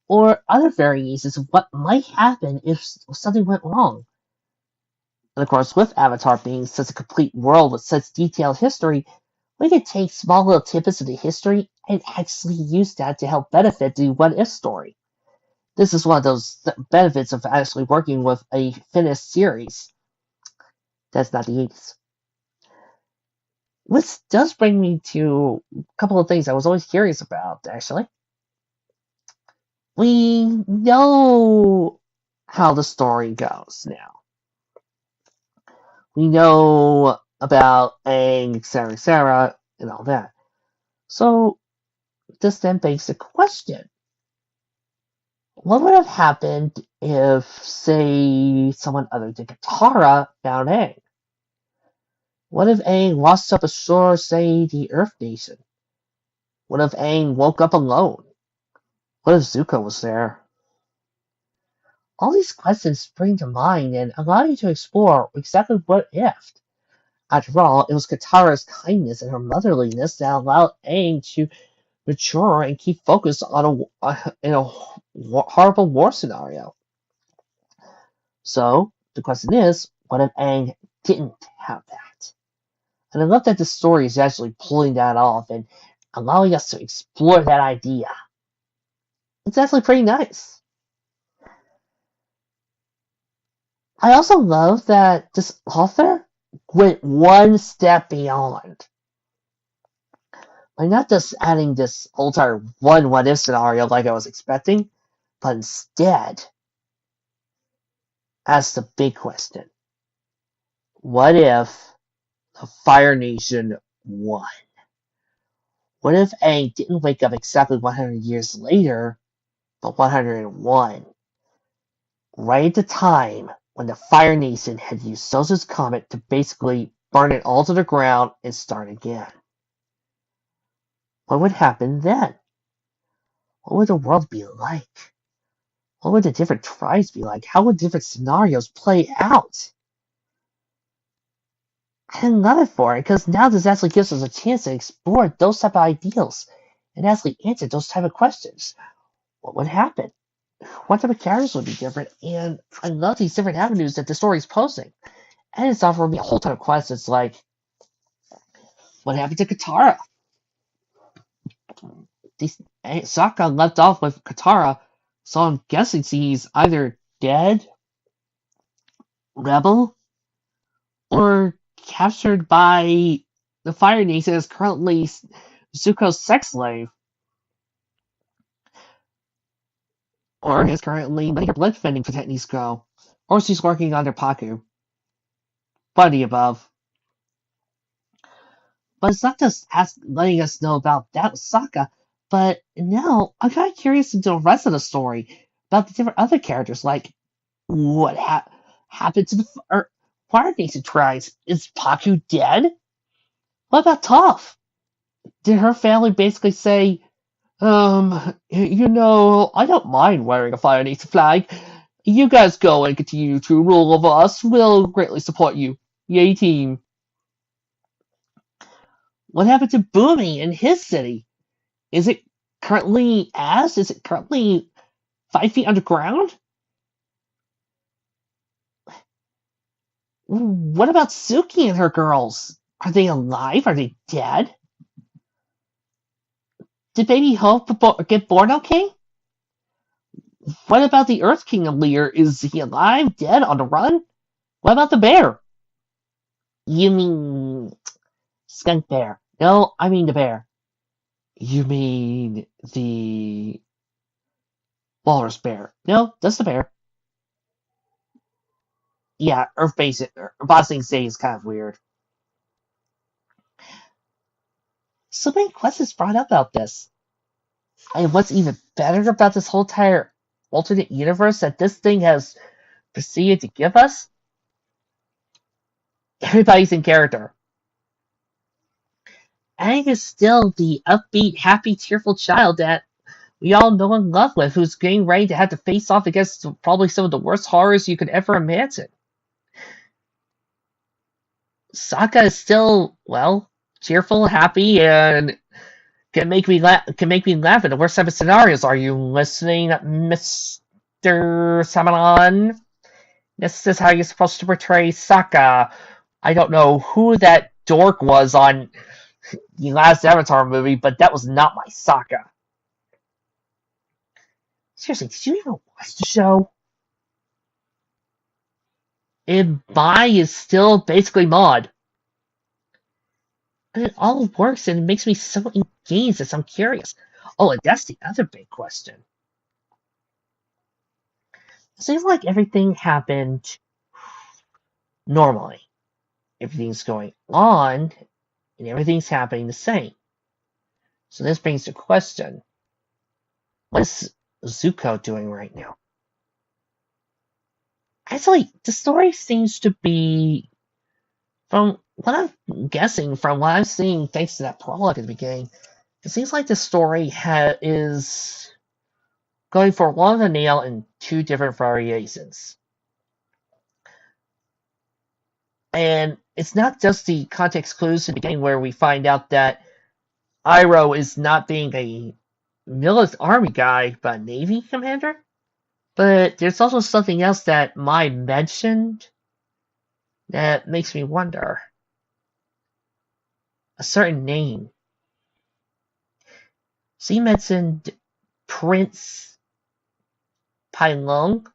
Or other variations of what might happen if something went wrong. And of course, with Avatar being such a complete world with such detailed history, we can take small little tidbits of the history and actually use that to help benefit the What If story. This is one of those benefits of actually working with a finished series. That's not the 80s. Which does bring me to a couple of things I was always curious about, actually. We know how the story goes now. We know about Aang, etc., and all that. So, this then begs the question. What would have happened if, say, someone other than Katara found Aang? What if Aang washed up ashore, say, the Earth Nation? What if Aang woke up alone? What if Zuko was there? All these questions spring to mind and allow you to explore exactly what if. After all, it was Katara's kindness and her motherliness that allowed Aang to mature and keep focused on in a horrible war scenario. So, the question is, what if Aang didn't have that? And I love that the story is actually pulling that off and allowing us to explore that idea. It's actually pretty nice. I also love that this author went one step beyond. By not just adding this entire one what if scenario like I was expecting, but instead asked the big question. What if the Fire Nation won? What if Aang didn't wake up exactly 100 years later, but 101? Right at the time when the Fire Nation had used Sosa's comet to basically burn it all to the ground and start again. What would happen then? What would the world be like? What would the different tribes be like? How would different scenarios play out? I love it for it because now this actually gives us a chance to explore those type of ideals and actually answer those type of questions. What would happen? What type of characters would be different? And I love these different avenues that the story is posing. And it's offering me a whole ton of questions like, what happened to Katara? Sokka left off with Katara, so I'm guessing she's either dead, rebel, or captured by the Fire Nation as currently Zuko's sex slave, or is currently letting her bloodbending techniques go, or she's working under Paku. One of the above. But it's not just letting us know about that with Sokka, but now I'm kind of curious into the rest of the story about the different other characters, like what happened to the Fire Nation tribes? Is Paku dead? What about Toph? Did her family basically say, I don't mind wearing a Fire Nation flag. You guys go and continue to rule over us. We'll greatly support you. Yay, team. What happened to Boomy in his city? Is it currently ash? Is it currently 5 feet underground? What about Suki and her girls? Are they alive? Are they dead? Did Baby Hope get born okay? What about the Earth King of Lear? Is he alive, dead, on the run? What about the bear? You mean Skunk Bear? No, I mean the bear. You mean the Walrus Bear? No, that's the bear. Yeah, Earth Basic Bossing Day is kind of weird. So many questions brought up about this. And what's even better about this whole entire alternate universe that this thing has proceeded to give us? Everybody's in character. Aang is still the upbeat, happy, cheerful child that we all know and love with, who's getting ready to have to face off against probably some of the worst horrors you could ever imagine. Sokka is still, well, cheerful, happy, and can make me laugh in the worst type of scenarios. Are you listening, Mr. Samanon? This is how you're supposed to portray Sokka. I don't know who that dork was on the last Avatar movie, but that was not my Sokka. Seriously, did you even watch the show? And Mai is still basically Maud. And it all works and it makes me so engaged that I'm curious. Oh, and that's the other big question. It seems like everything happened normally. Everything's going on and everything's happening the same. So this brings the question, what is Zuko doing right now? Actually, the story seems to be, from what I'm guessing, from what I'm seeing thanks to that prologue at the beginning, it seems like the story is going for one of the nail in two different variations. And it's not just the context clues in the beginning where we find out that Iroh is not being a military army guy, but a navy commander. But there's also something else that Mai mentioned that makes me wonder. A certain name. She mentioned Prince Pailong.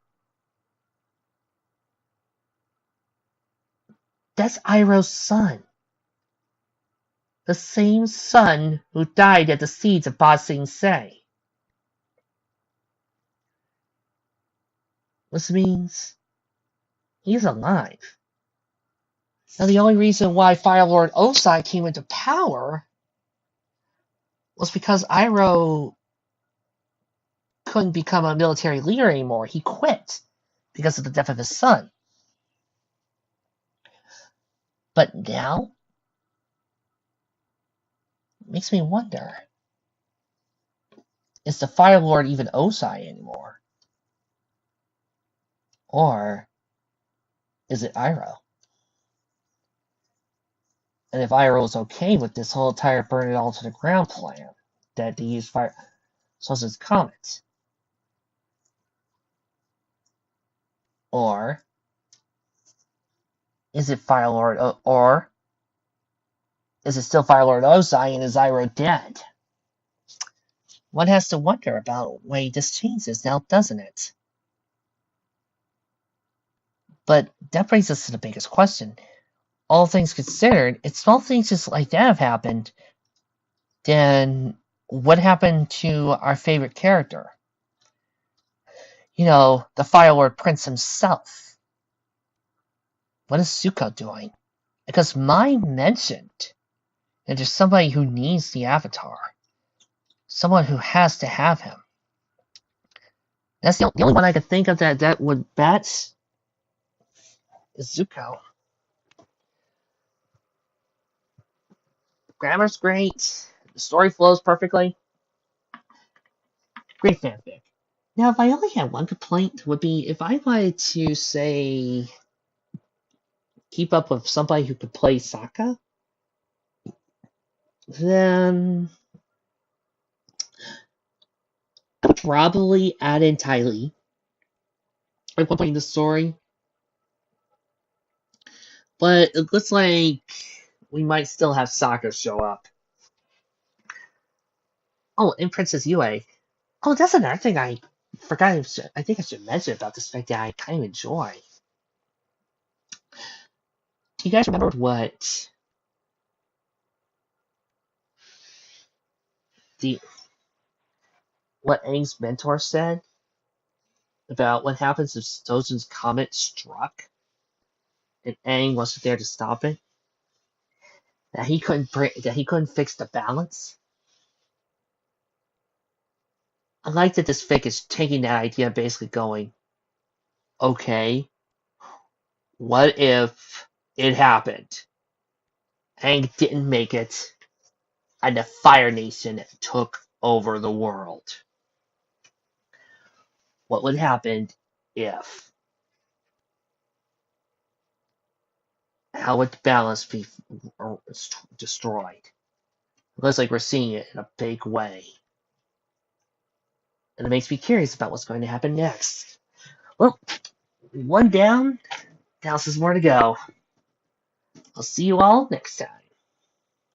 That's Iroh's son. The same son who died at the siege of Ba Sing Se. Which means he's alive. Now, the only reason why Fire Lord Osai came into power was because Iroh couldn't become a military leader anymore. He quit because of the death of his son. But now, it makes me wonder, is the Fire Lord even Osai anymore? Or is it Iroh? And if Iroh is okay with this whole entire burn it all to the ground plan that they use fire sources comet, or is it Fire Lord, or is it still Fire Lord Ozai and is Iroh dead? One has to wonder about the way this changes now, doesn't it? But that brings us to the biggest question. All things considered, if small things just like that have happened, then what happened to our favorite character? You know, the Fire Lord Prince himself. What is Zuko doing? Because Mai mentioned that there's somebody who needs the Avatar. Someone who has to have him. That's the only one I could think of that would bet is Zuko. Grammar's great. The story flows perfectly. Great fanfic. Now, if I only had one complaint, would be if I wanted to, say, keep up with somebody who could play Sokka, then I would probably add in Ty Lee at one point in the story. But it looks like we might still have Sokka show up. Oh, and Princess Yue. Oh, that's another thing I forgot. I think I should mention about this fact that I kind of enjoy. Do you guys remember the what Aang's mentor said about what happens if Sojin's comet struck and Aang wasn't there to stop it? That he couldn't fix the balance. I like that this fic is taking that idea and basically going, okay, what if it happened? Aang didn't make it, and the Fire Nation took over the world. What would happen if? How would the balance be destroyed? It looks like we're seeing it in a big way. And it makes me curious about what's going to happen next. Well, one down, now there's more to go. I'll see you all next time.